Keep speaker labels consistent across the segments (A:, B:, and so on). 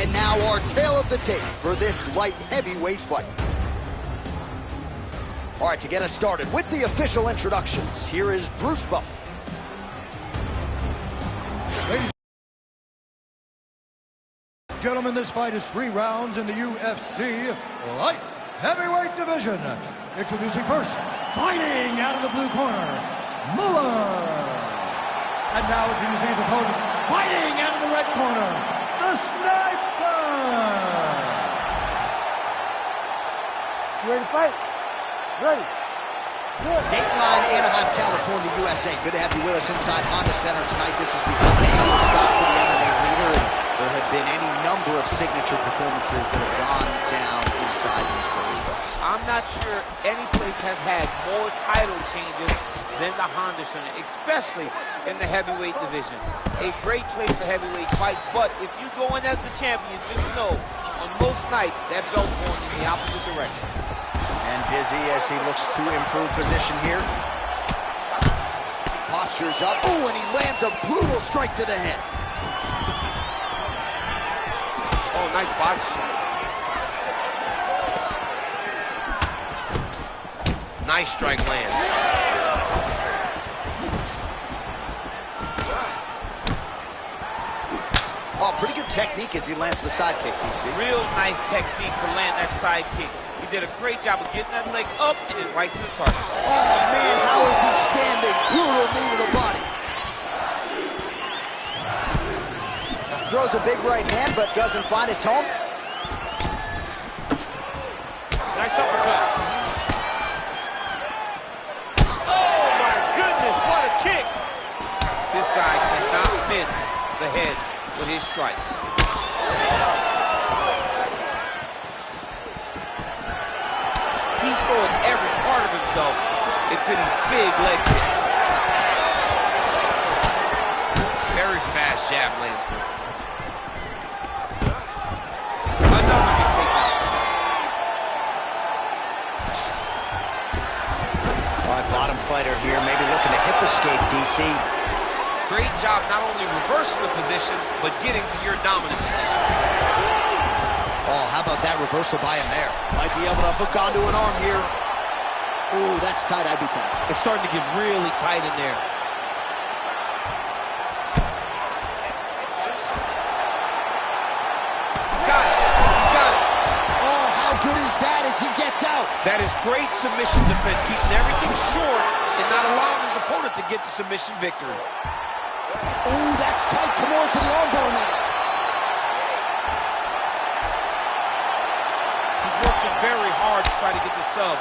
A: And now our tale of the tape for this light heavyweight fight. All right, to get us started with the official introductions, here is Bruce Buffer.
B: Ladies and gentlemen, this fight is 3 rounds in the UFC light heavyweight division. Introducing first, fighting out of the blue corner, Muller. And now introducing his opponent, fighting out of the red corner, the Sniper.
C: You ready to fight? Ready.
A: Dateline, Anaheim, California, USA. Good to have you with us inside Honda Center tonight. This has become an annual stop for the MMA leader, and there have been any number of signature performances that have gone down inside these arenas.
D: I'm not sure any place has had more title changes than the Honda Center, especially in the heavyweight division. A great place for heavyweight fights, but if you go in as the champion, just know, on most nights, that belt's going in the opposite direction.
A: And busy as he looks to improve position here. Postures up. Ooh, and he lands a brutal strike to the head.
D: Oh, nice body shot. Nice strike lands.
A: Oh, pretty good technique as he lands the side kick, DC.
D: Real nice technique to land that side kick. He did a great job of getting that leg up and then right to the target.
A: Oh, man, how is he standing? Brutal knee to the body. Throws a big right hand, but doesn't find its home.
D: Nice uppercut. Oh, my goodness, what a kick. This guy cannot miss the head with his strikes. He's throwing every part of himself into these big leg kicks. Very fast jab lands for him. Another big takedown.
A: All right, bottom fighter here, maybe looking to hip escape, DC.
D: Great job not only reversing the position, but getting to your dominant position.
A: Oh, how about that reversal by him there? Might be able to hook onto an arm here. Ooh, that's tight. I'd be tight.
D: It's starting to get really tight in there. He's got it. He's got it.
A: Oh, how good is that as he gets out?
D: That is great submission defense, keeping everything short and not allowing his opponent to get the submission victory.
A: Ooh, that's tight. Come on to the armbar now.
D: He's working very hard to try to get the sub.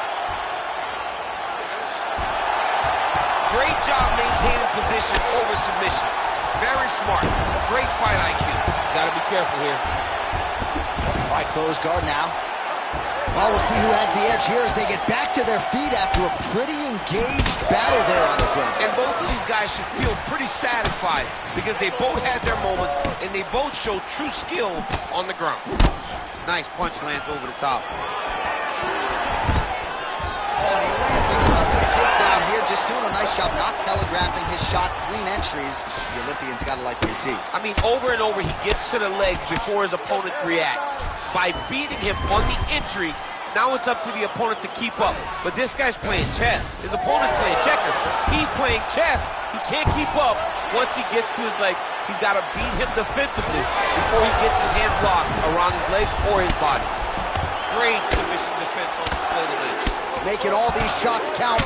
D: Great job maintaining position over submission. Very smart. Great fight IQ. He's got to be careful here.
A: All right, closed guard now. Oh, we'll see who has the edge here as they get back to their feet after a pretty engaged battle there on the ground.
D: And both of these guys should feel pretty satisfied because they both had their moments and they both showed true skill on the ground. Nice punch lands over the top.
A: Oh, and he lands another takedown here, just doing a nice job not telegraphing his shot. Clean entries. The Olympians got to like what he sees.
D: I mean, over and over, he gets to the legs before his opponent reacts. By beating him on the entry, now it's up to the opponent to keep up. But this guy's playing chess. His opponent's playing checkers. He's playing chess. He can't keep up. Once he gets to his legs, he's got to beat him defensively before he gets his hands locked around his legs or his body. Great submission defense on display today.
A: Making all these shots count.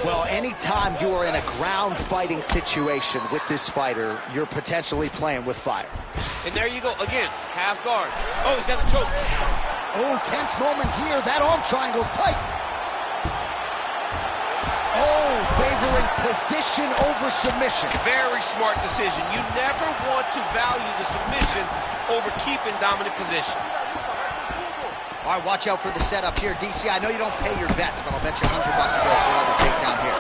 A: Well, anytime you are in a ground fighting situation with this fighter, you're potentially playing with fire.
D: And there you go, again, half guard. Oh, he's got the choke.
A: Oh, tense moment here. That arm triangle's tight. Oh, favoring position over submission.
D: Very smart decision. You never want to value the submission over keeping dominant position.
A: All right, watch out for the setup here, DC. I know you don't pay your bets, but I'll bet you $100 he goes for another takedown here.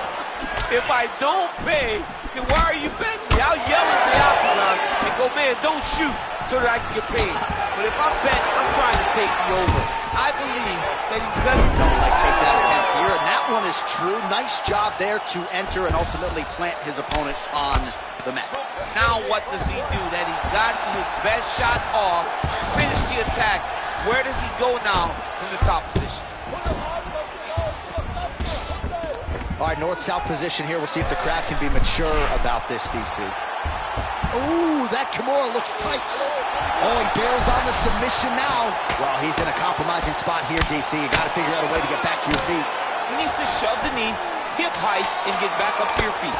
D: If I don't pay, then why are you betting me? I'll yell at the octagon and go, man, don't shoot. so that I can get paid. But if I'm betting, I'm trying to take the over. I believe that he's going to...
A: Double leg takedown attempt here, and that one is true. Nice job there to enter and ultimately plant his opponent on the mat.
D: Now what does he do? That he's gotten his best shot off, finished the attack. Where does he go now from the top position?
A: All right, north-south position here. We'll see if the crowd can be mature about this, DC. Ooh, that Kimura looks tight. Oh, he bails on the submission now. Well, he's in a compromising spot here, DC. You got to figure out a way to get back to your feet.
D: He needs to shove the knee, hip heist, and get back up to your feet.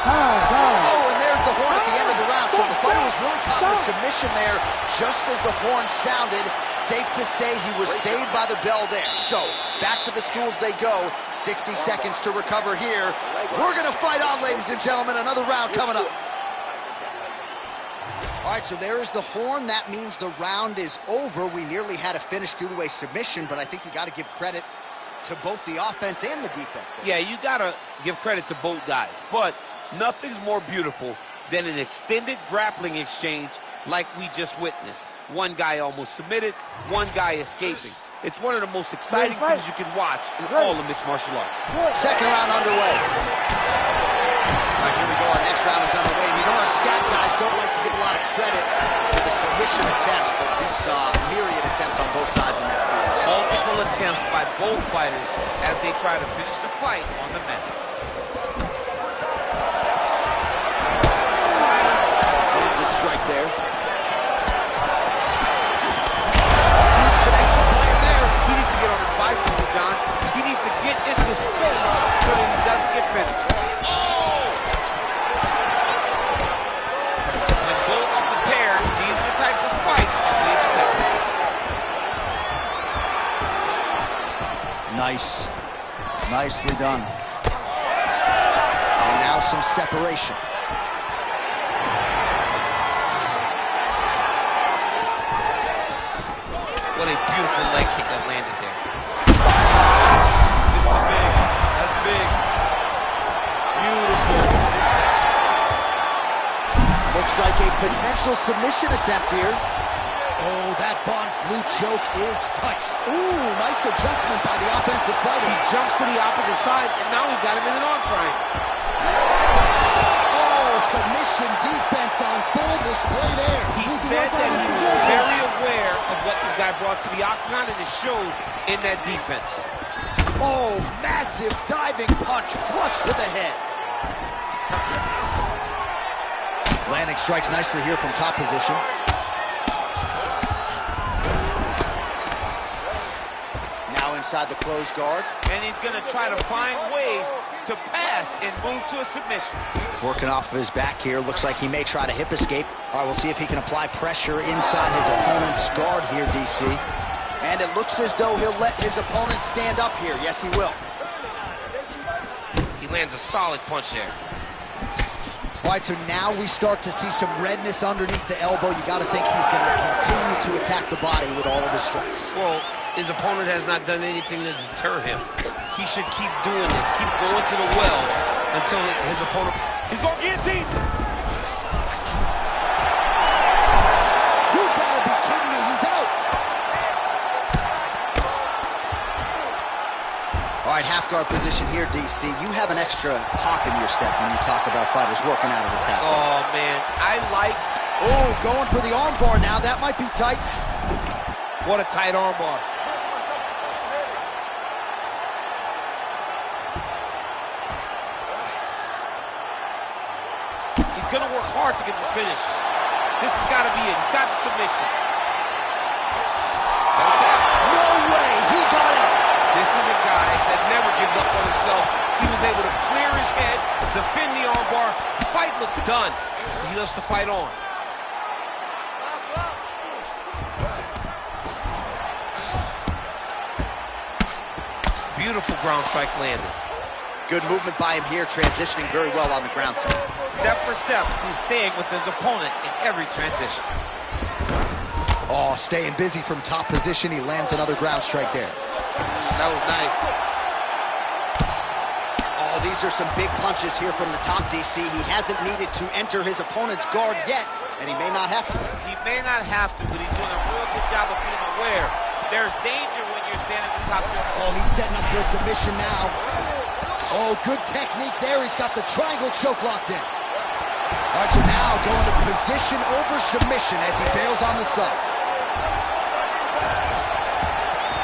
A: Oh, and there's the horn at the end of the round. So the fighter was really caught in the submission there just as the horn sounded. Safe to say he was saved by the bell there. So back to the stools they go. 60 seconds to recover here. We're going to fight on, ladies and gentlemen. Another round coming up. All right, so there is the horn. That means the round is over. We nearly had a finish due to a submission, but I think you got to give credit to both the offense and the defense there.
D: Yeah, you got to give credit to both guys. But nothing's more beautiful than an extended grappling exchange like we just witnessed. One guy almost submitted, one guy escaping. It's one of the most exciting things you can watch in all of mixed martial arts.
A: Second round underway. All right, here we go. Our next round is underway. And you know our stat guys don't like to give a lot of credit for the submission attempts, but we saw myriad attempts on both sides in that fight.
D: Multiple attempts by both fighters as they try to finish the fight on the mat.
A: Lands a strike there. Huge connection by him there.
D: He needs to get on his bicycle, John. He needs to get into space so that he doesn't get finished. Oh! When both are prepared, these are the types of fights that we expect.
A: Nice. Nicely done. And now some separation.
D: What a beautiful leg kick that landed there. This is big. That's big. Beautiful.
A: Looks like a potential submission attempt here. Oh, that Von Flue choke is tight. Ooh, nice adjustment by the offensive fighter.
D: He jumps to the opposite side, and now he's got him in an arm triangle.
A: Oh, submission defense on full display there.
D: He said that he was very aware of what this guy brought to the octagon, and it showed in that defense.
A: Oh, massive diving punch flush to the head. Landing strikes nicely here from top position. Now inside the closed guard.
D: And he's going to try to find ways to pass and move to a submission.
A: Working off of his back here. Looks like he may try to hip escape. All right, we'll see if he can apply pressure inside his opponent's guard here, DC. And it looks as though he'll let his opponent stand up here. Yes, he will.
D: He lands a solid punch there.
A: All right, so now we start to see some redness underneath the elbow. You got to think he's going to continue to attack the body with all of his strikes.
D: Well, his opponent has not done anything to deter him. He should keep doing this, keep going to the well until his opponent... He's going guillotine!
A: You gotta be kidding me, he's out! All right, half guard position here, DC. You have an extra hop in your step when you talk about fighters working out of this half guard.
D: Oh, man, I like...
A: Oh, going for the arm bar now. That might be tight.
D: What a tight arm bar. He's going to work hard to get this finish. This has got to be it. He's got the submission.
A: No way, he got it.
D: This is a guy that never gives up on himself. He was able to clear his head, defend the arm bar. The fight looked done. He loves to fight on. Beautiful ground strikes landed.
A: Good movement by him here, transitioning very well on the ground too.
D: Step for step, he's staying with his opponent in every transition.
A: Oh, staying busy from top position. He lands another ground strike there.
D: That was nice.
A: Oh, these are some big punches here from the top, DC. He hasn't needed to enter his opponent's guard yet, and he may not have to.
D: He may not have to, but he's doing a real good job of being aware. There's danger when you're standing at the top.
A: Oh, he's setting up for a submission now. Oh, good technique there. He's got the triangle choke locked in. All right, so now going to position over submission as he bails on the sub.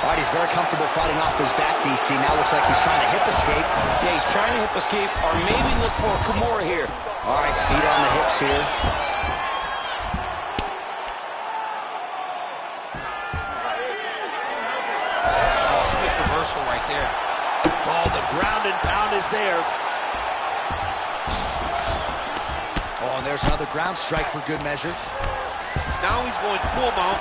A: All right, he's very comfortable fighting off his back, DC. Now looks like he's trying to hip escape.
E: Yeah, he's trying to hip escape or maybe look for a Kimura here.
A: All right, feet on the hips here.
D: Oh, slip reversal right there.
A: Oh, the ground and pound is there. Oh, and there's another ground strike for good measure.
D: Now he's going full mount.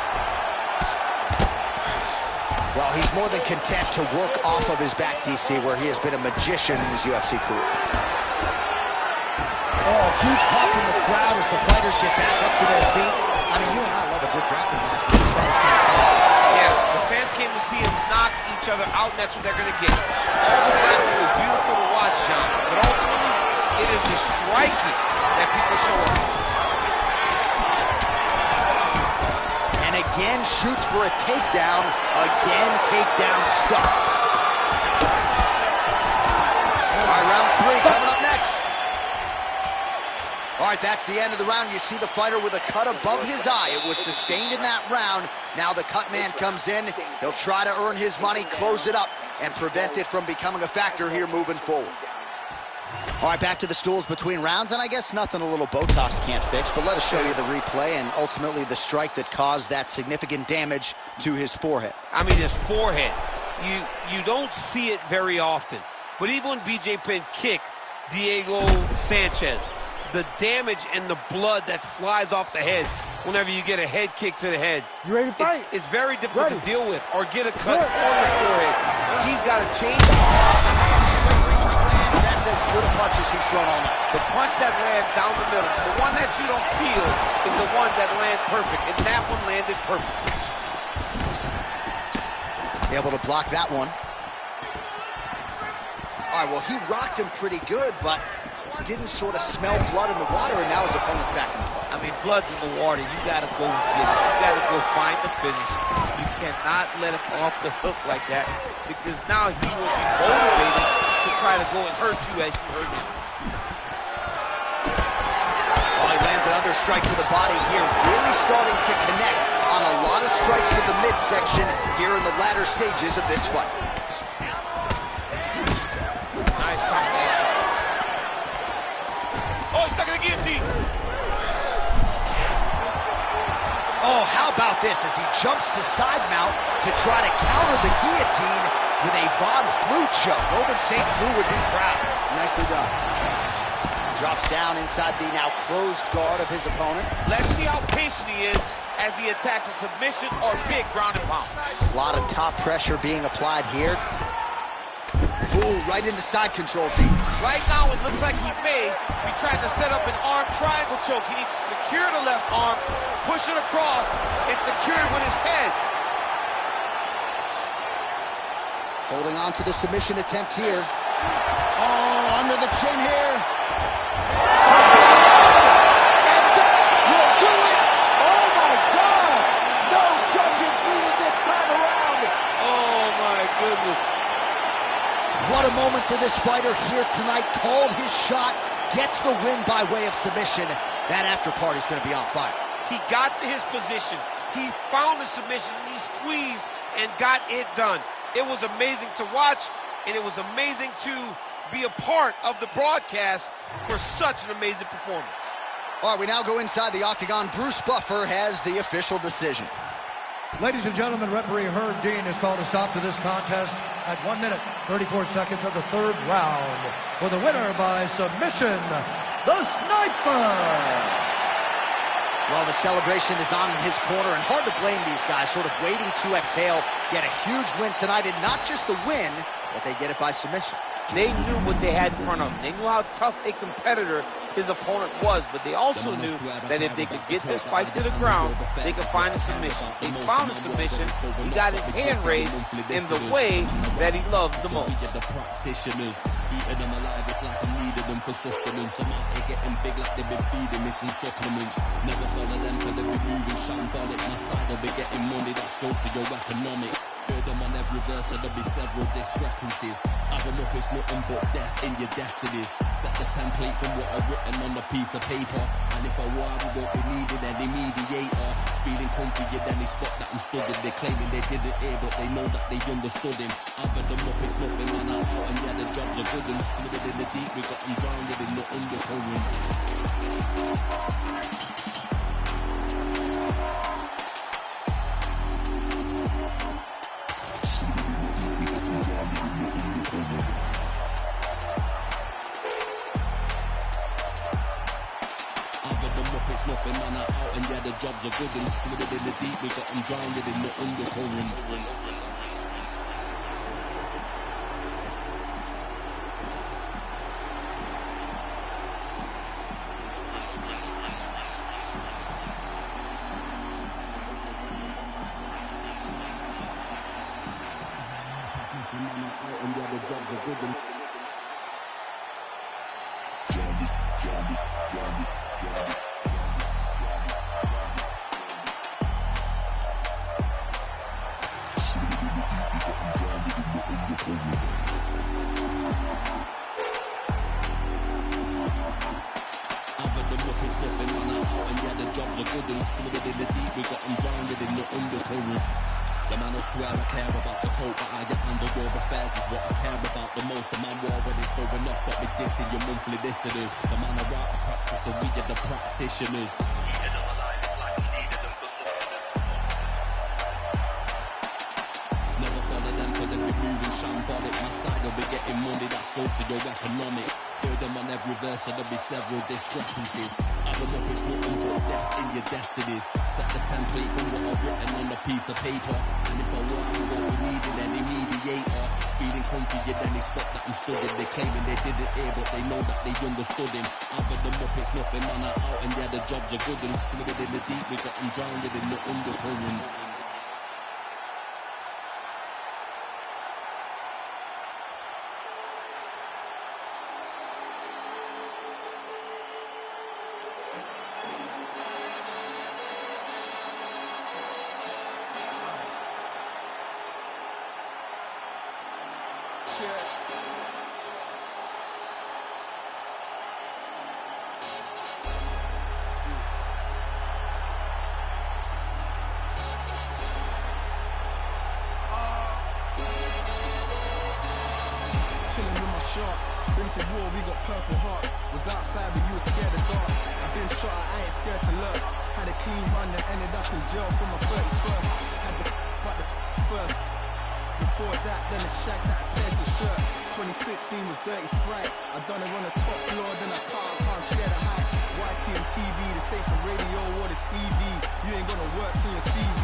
A: Well, he's more than content to work off of his back, DC, where he has been a magician in his UFC career. Oh, huge pop from the crowd as the fighters get back up to their feet. I mean, you and I love a good grappling match, but these fighters can't see it.
D: Yeah, the fans came to see him knock each other out, and that's what they're going to get. All the grappling was beautiful to watch, Sean, but ultimately, it is the striking that people show up.
A: And again, shoots for a takedown. Again, takedown stuff. All right, round 3 coming up next. All right, that's the end of the round. You see the fighter with a cut above his eye. It was sustained in that round. Now the cut man comes in. He'll try to earn his money, close it up, and prevent it from becoming a factor here moving forward. All right, back to the stools between rounds, and I guess nothing a little Botox can't fix, but let us show you the replay and ultimately the strike that caused that significant damage to his forehead.
D: I mean, his forehead. You don't see it very often, but even when BJ Penn kicked Diego Sanchez, the damage and the blood that flies off the head whenever you get a head kick to the head,
C: You ready to fight?
D: it's very difficult
C: Ready.
D: to deal with or get a cut
C: Good.
D: on the forehead. He's got to change.
A: That's as good a punch as he's thrown all night.
D: The punch that lands down the middle, the one that you don't feel is the ones that land perfect, and that one landed perfect.
A: Able to block that one. All right, well, he rocked him pretty good, but didn't sort of smell blood in the water, and now his opponent's back in the fight.
D: I mean, blood's in the water. You got to go get it. You got to go find the finish. You cannot let him off the hook like that, because now he will be motivated to try to go and hurt you as you hurt him.
A: Oh, he lands another strike to the body here, really starting to connect on a lot of strikes to the midsection here in the latter stages of this fight.
D: Nice combination. Oh, he's stuck in the guillotine.
A: Oh, how about this as he jumps to side mount to try to counter the guillotine with a Von Flue choke. Ovince St. Preux would be proud. Nicely done. Drops down inside the now closed guard of his opponent.
D: Let's see how patient he is as he attacks a submission or big ground and pound.
A: A lot of top pressure being applied here. Ooh, right into side control, T.
D: Right now, it looks like he may be trying to set up an arm triangle choke. He needs to secure the left arm, push it across, and secure it with his head.
A: Holding on to the submission attempt here. Oh, under the chin here. And that will do it.
C: Oh, my God!
A: No judges needed this time around.
D: Oh, my goodness.
A: What a moment for this fighter here tonight. Called his shot, gets the win by way of submission. That after party's going to be on fire.
D: He got to his position. He found the submission, and he squeezed and got it done. It was amazing to watch, and it was amazing to be a part of the broadcast for such an amazing performance.
A: All right, we now go inside the octagon. Bruce Buffer has the official decision.
B: Ladies and gentlemen, referee Herb Dean has called a stop to this contest at 1 minute, 34 seconds of the third round. For the winner by submission, the Sniper!
A: Well, the celebration is on in his corner, and hard to blame these guys, sort of waiting to exhale, get a huge win tonight, and not just the win, but they get it by submission.
D: They knew what they had in front of them. They knew how tough a competitor his opponent was, but they also knew that if they could get this fight to the ground, they could find a submission. They found a submission. He got his hand raised in the way that he loves the most.
E: The practitioners, eating them alive, it's like I needed them for sustenance. I'm out here getting big like they've been feeding me some supplements. Never follow them till they be moving shambolic. My side will be getting money, that's socioeconomics. Hear them on every verse, so there'll be several discrepancies. Have them up, it's nothing but death in your destinies. Set the template from what I've written on a piece of paper. And if I were, we won't be needing any mediator. Feeling comfy at any spot that I'm studying. They're claiming they didn't hear, but they know that they understood him. I've had them up, it's nothing, man, I'm out. And yeah, the jobs are good and slid in the deep. We got them drowned in the undercurrent. It's nothing, man, I'm out, and yeah, the jobs are good and slid in the deep. We got them drowned in the undercurrent. It's nothing, man, I'm out, and yeah, the jobs are good and slid in the deep. We got them drowned in the undercurrent. The man, I swear I care about the coat, but how you handle your affairs is what I care about the most. The man war when it's going off, got me dissing your monthly listeners. The man, I write a practice, and we are the practitioners. Eating them alive, it's like we needed them for sustenance. Never follow them, cause they be moving shambolic. My side will be getting money, that's socioeconomics. Hear them on every verse, so there'll be several discrepancies. Have them up, it's nothing but death in your destinies. Set the template from what I've written on a piece of paper. And if I were, we won't be needing any mediator. Feeling comfy at any spot that I'm studying. They claiming they didn't hear, but they know that they understood him. I've had them up, it's nothing, man, I'm out, and yeah, the jobs are good and slid in the deep. We got them drowned in the undercurrent. Chilling with my shark, been to war, we got purple hearts. Was outside but you were scared of dark. I've been shot, I ain't scared to lurk. Had a clean run and ended up in jail for my 31st. Had the but the first. Before that, then a shank that pierced his shirt. 2016 was Dirty Sprite. I done it on the top floor, then I can't scare the heights. YT and TV, the same for radio or the TV. You ain't gonna work on your CV.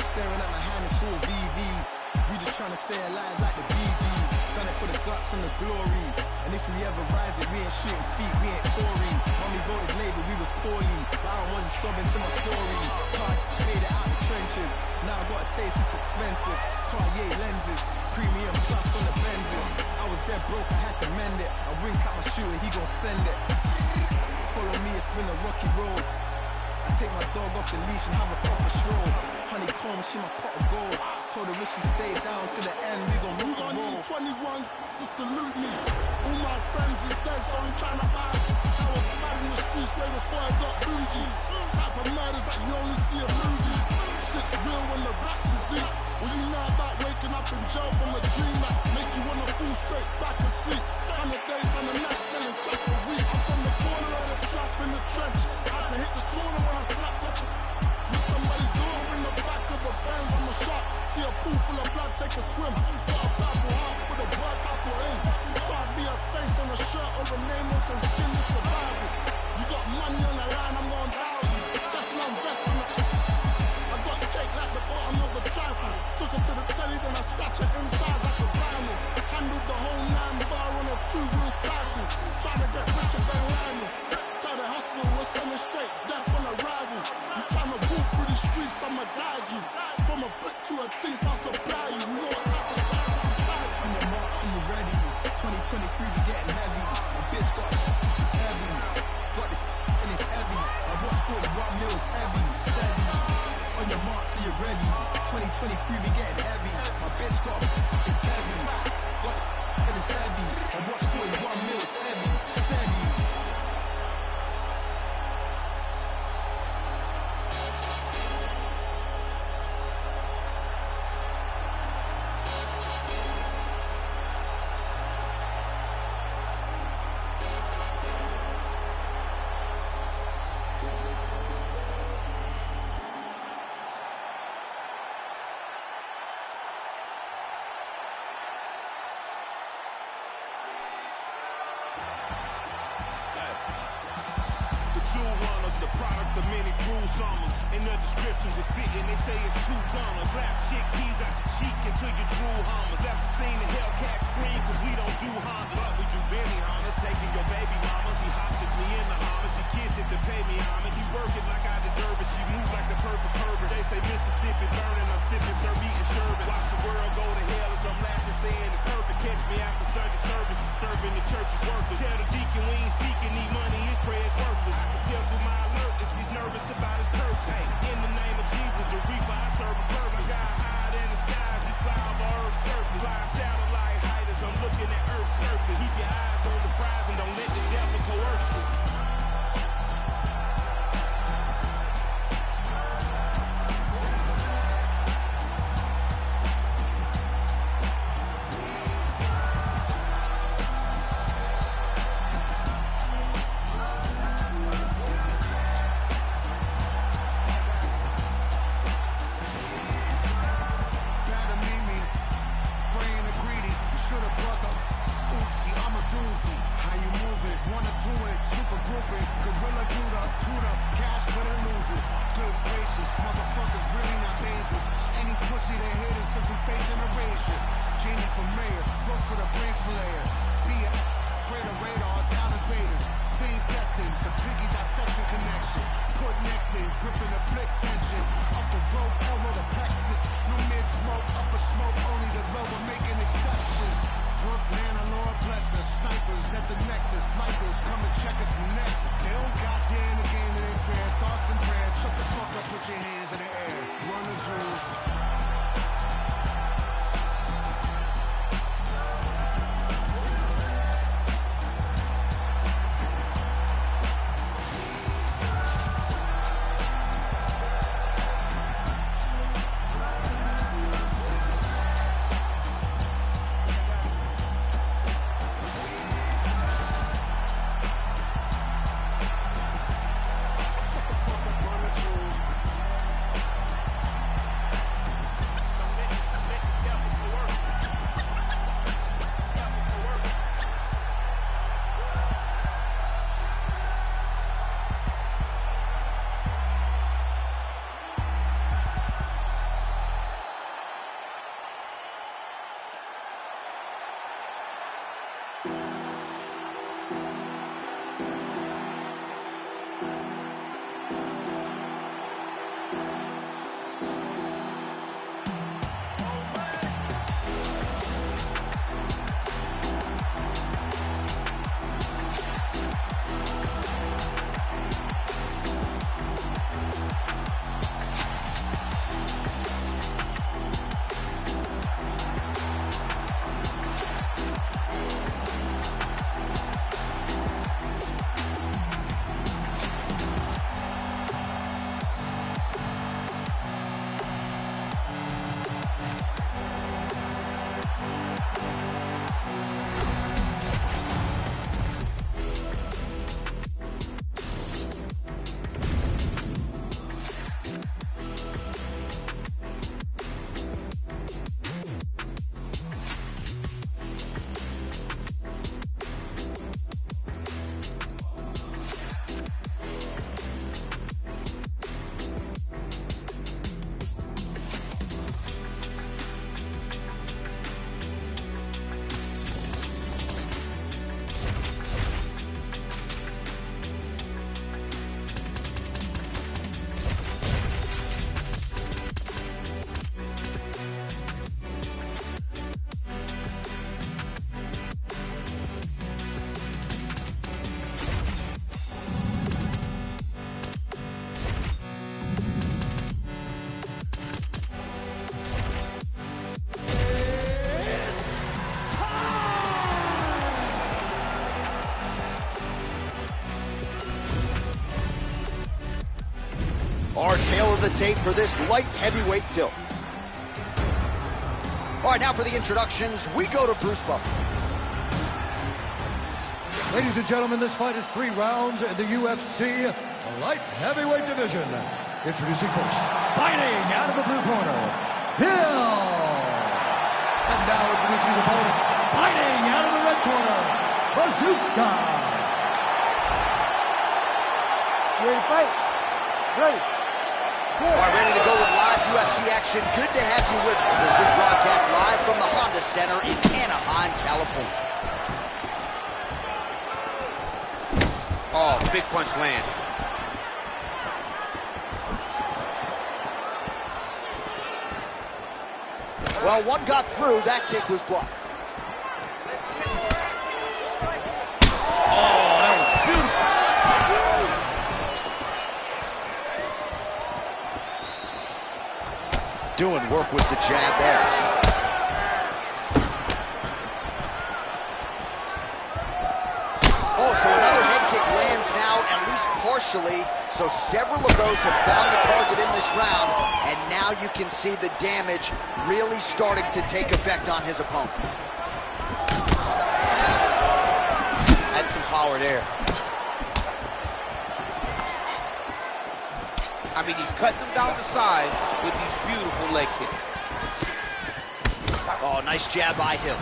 E: Staring at my hand, it's all VVs. We just trying to stay alive like the Bee Gees. Done it for the guts and the glory. And if we ever rise it, we ain't shooting feet, we ain't touring. Mommy voted Labour, we was poorly. But I don't want you sobbing to my story. Can't made it out the trenches. Now I got a taste, it's expensive. Cartier lenses, premium plus on the Benzes. I was dead broke, I had to mend it. I wink at my shooter, he gon' send it. Follow me, it's been a rocky road. I take my dog off the leash and have a proper stroll. Honeycomb, she my pot of gold. Told her if she stayed down to the end, we gon' rock and roll. 21 to salute me. All my friends is dead, so I'm trying to buy. I was mad in the streets way before I got bougie. Type of murders that you only see in movies. Shit's real when the raps is deep. Well, you know about waking up in jail from a dream that make you wanna fall straight back asleep. 100 days on the night selling crack a week. I'm from the corner of the trap in the trench. Had to hit the sauna when I slapped up with somebody's daughter in the back of a Benz. I'm a shot. See a pool full of blood, take a swim. Got a Bible heart for the work I put in. Can't be a face on a shirt or a name on some skin to survival. You got money on the line, I'm going down you. Teflon vest in the I got cake like the bottom of a trifle. Took her to the telly, then I scratch her inside like a vinyl. Handled the whole 9 bar on a True real cycle. Try to get richer than Lionel. Tell the hustler we're sending straight. Death on arrival. You trying to walk through the streets, I'ma guide you. From a brick to a teeth, I'll supply you. You know what type of time I'm tied to. On your marks, when you're ready. 2023, we getting heavy. My bitch got it's heavy. Got the and it's heavy. I watch 41 mils heavy, steady. On your marks, so you're ready. 2023, we getting heavy. My bitch got it's heavy. Got and it's heavy. I watch 41 mils heavy, steady. The product of many cruel summers. In the description was fitting, they say it's two gunners. Rap chickpeas out your cheek until you true hummers. After seeing the Hellcat scream, cause we don't do Hondas. But we do Benny Hondas, taking your baby mama. She hostage me in the Honda, she kiss it to pay me homage. You work it like I deserve it, she move like the perfect pervert. They say Mississippi burning, I'm sipping, serve eating sherbet. Watch the world go to hell as I'm laughing, saying it's perfect. Catch me after Sunday service, disturbing the church's workers. Tell the deacon we ain't speaking, need money, his prayer's worthless. I can tell through my alertness, he's nervous about his purchase. Hey, in the name of Jesus, the reaper I serve a perfect. God higher than the skies, he fly over Earth's surface. Fly satellite height as I'm looking at Earth's surface. Keep your eyes on the prize and don't let the devil coerce you.
A: tape for this light heavyweight tilt. All right, now for the introductions, we go to Bruce Buffer.
B: Ladies and gentlemen, this fight is 3 rounds in the UFC light heavyweight division. Introducing first, fighting out of the blue corner, Hill. And now introducing his opponent, fighting out of the red corner, Bazooka.
C: Ready to fight? Ready.
A: All right, ready to go with live UFC action. Good to have you with us as we broadcast live from the Honda Center in Anaheim, California.
D: Oh, big punch land.
A: Well, one got through. That kick was blocked.
D: Oh, that was beautiful.
A: Doing work with the jab there. Oh, so another head kick lands now, at least partially. So several of those have found the target in this round, and now you can see the damage really starting to take effect on his opponent.
D: Had some power there. I mean, he's cutting them down to size with these beautiful leg kicks.
A: Oh, nice jab by Hill.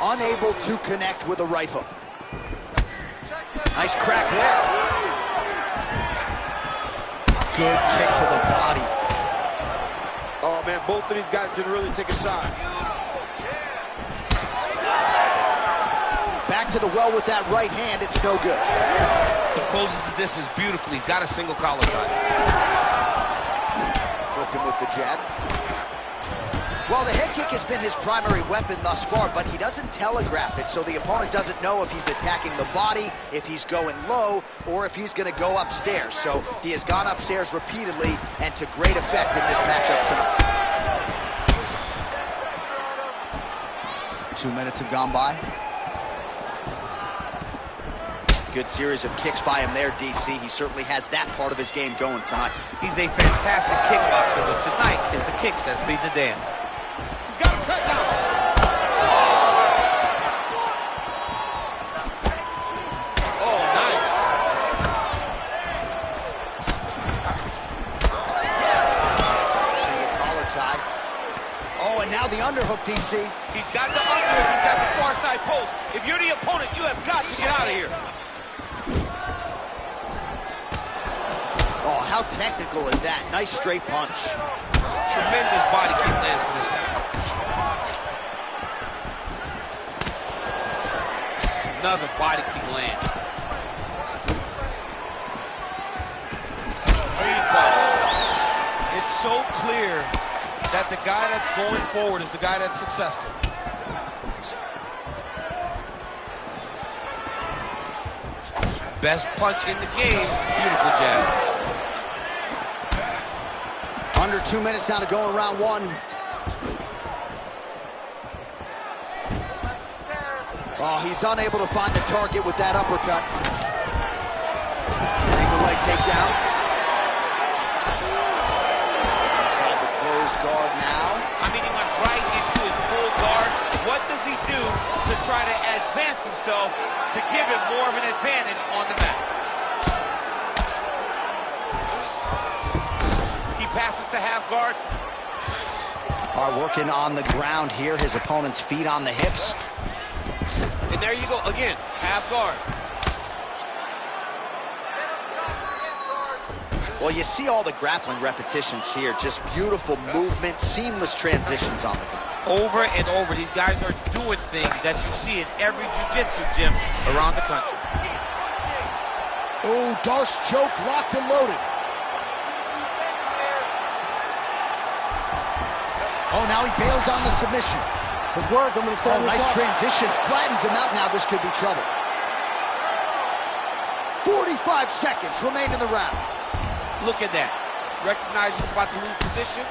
A: Unable to connect with a right hook. Nice crack there. Good kick to the body.
D: Oh, man, both of these guys didn't really take a shot.
A: Back to the well with that right hand. It's no good.
D: He closes the distance beautifully. He's got a single collar tie.
A: Flipping with the jab. Well, the head kick has been his primary weapon thus far, but he doesn't telegraph it, so the opponent doesn't know if he's attacking the body, if he's going low, or if he's going to go upstairs. So he has gone upstairs repeatedly and to great effect in this matchup tonight. 2 minutes have gone by. Good series of kicks by him there, DC. He certainly has that part of his game going tonight.
D: He's a fantastic kickboxer, but tonight is the kicks that lead the dance. He's got him cut down. Oh, nice.
A: Single collar tie. Oh, and now the underhook, DC.
D: He's got the underhook. He's got the far side post. If you're the opponent, you have got to get out of here.
A: Oh, how technical is that? Nice straight punch.
D: Tremendous body kick lands for this guy. Another body kick land. Clean punch. It's so clear that the guy that's going forward is the guy that's successful. Best punch in the game. Beautiful jab.
A: Under 2 minutes now to go in round one. Oh, he's unable to find the target with that uppercut. Single leg takedown. Inside the closed guard now.
D: I mean, he went right into his full guard. What does he do to try to advance himself to give him more of an advantage on the mat? He passes to half guard.
A: Are working on the ground here. His opponent's feet on the hips.
D: And there you go, again, half guard.
A: Well, you see all the grappling repetitions here. Just beautiful movement, seamless transitions on the ground.
D: Over and over, these guys are doing things that you see in every jiu-jitsu gym around the country.
A: Oh, Darce choke locked and loaded. Oh, now he bails on the submission.
C: Let's work. I'm going to stand
A: nice transition. Flattens him out now. This could be trouble. 45 seconds remain in the round.
D: Look at that. Recognize he's about to lose position.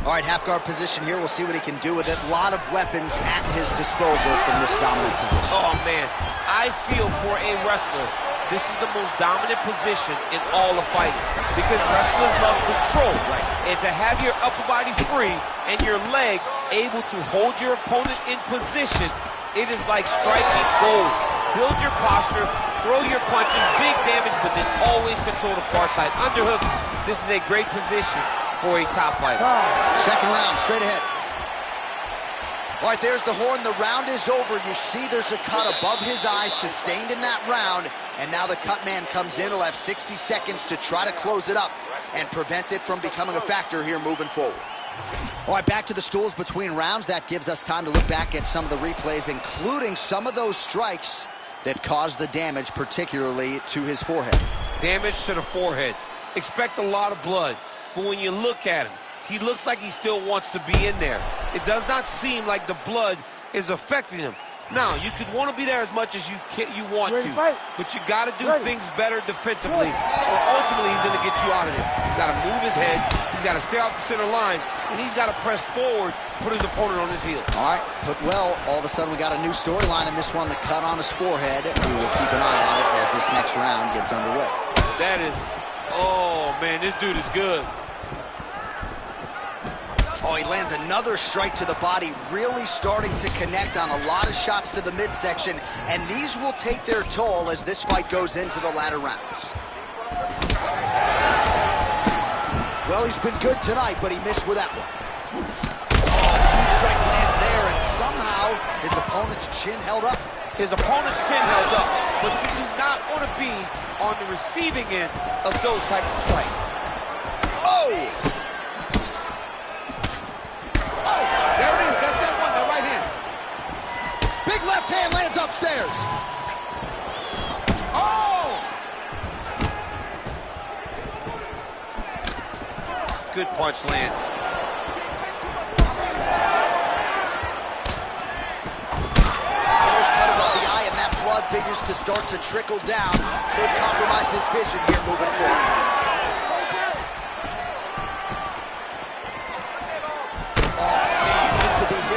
A: All right, half guard position here. We'll see what he can do with it. A lot of weapons at his disposal from this dominant position.
D: Oh, man. I feel for a wrestler, this is the most dominant position in all of fighting because wrestlers love control.
A: Right.
D: And to have your upper body free and your leg able to hold your opponent in position, it is like striking gold. Build your posture, throw your punches, big damage, but then always control the far side. Underhook, this is a great position for a top fighter.
A: Second round, straight ahead. All right, there's the horn. The round is over. You see there's a cut above his eye, sustained in that round. And now the cut man comes in. He'll have 60 seconds to try to close it up and prevent it from becoming a factor here moving forward. All right, back to the stools between rounds. That gives us time to look back at some of the replays, including some of those strikes that caused the damage, particularly to his forehead.
D: Damage to the forehead. Expect a lot of blood. But when you look at him, he looks like he still wants to be in there. It does not seem like the blood is affecting him. Now, you could want to be there as much as you want to, but you got to do things better defensively, or ultimately he's going to get you out of there. He's got to move his head, he's got to stay off the center line, and he's got to press forward, put his opponent on his heels.
A: All right, put well. All of a sudden we got a new storyline in this one, the cut on his forehead. We will keep an eye on it as this next round gets underway.
D: That is, oh man, this dude is good.
A: Oh, he lands another strike to the body, really starting to connect on a lot of shots to the midsection, and these will take their toll as this fight goes into the latter rounds. Well, he's been good tonight, but he missed with that one. Oh, huge strike lands there, and somehow his opponent's chin held up.
D: His opponent's chin held up, but you do not want to be on the receiving end of those types of strikes.
A: Oh!
D: There it is. That's that one, the right hand.
A: Big left hand lands upstairs.
D: Oh! Good punch lands.
A: Close cut above the eye, and that blood figures to start to trickle down. Could compromise his vision here moving forward.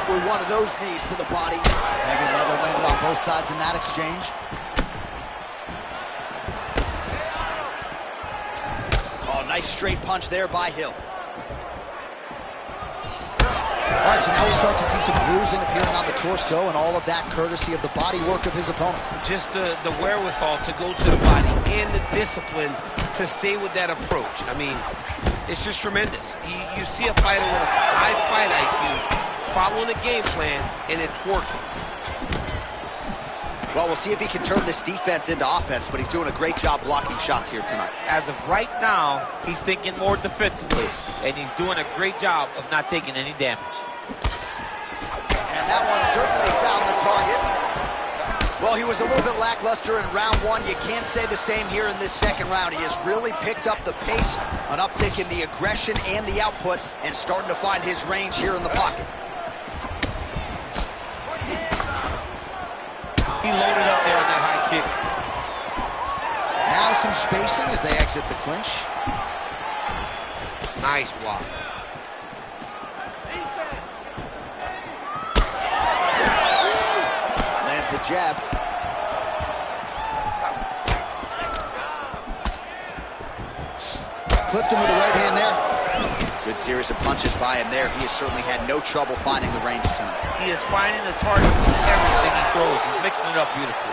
A: With one of those knees to the body. Heavy leather landed on both sides in that exchange. Oh, nice straight punch there by Hill. All right, so now we start to see some bruising appearing on the torso, and all of that courtesy of the body work of his opponent.
D: Just the wherewithal to go to the body and the discipline to stay with that approach. I mean, it's just tremendous. You see a fighter with a high fight IQ following a game plan, and it's working.
A: Well, we'll see if he can turn this defense into offense, but he's doing a great job blocking shots here tonight.
D: As of right now, he's thinking more defensively, and he's doing a great job of not taking any damage.
A: And that one certainly found the target. Well, he was a little bit lackluster in round one. You can't say the same here in this second round. He has really picked up the pace, an uptick in the aggression and the output, and starting to find his range here in the pocket.
D: He loaded up there on that high kick.
A: Now some spacing as they exit the clinch.
D: Nice block.
A: Lands a jab. Clipped him with the right hand there. Good series of punches by him there. He has certainly had no trouble finding the range tonight.
D: He is finding the target with everything he throws. He's mixing it up beautifully.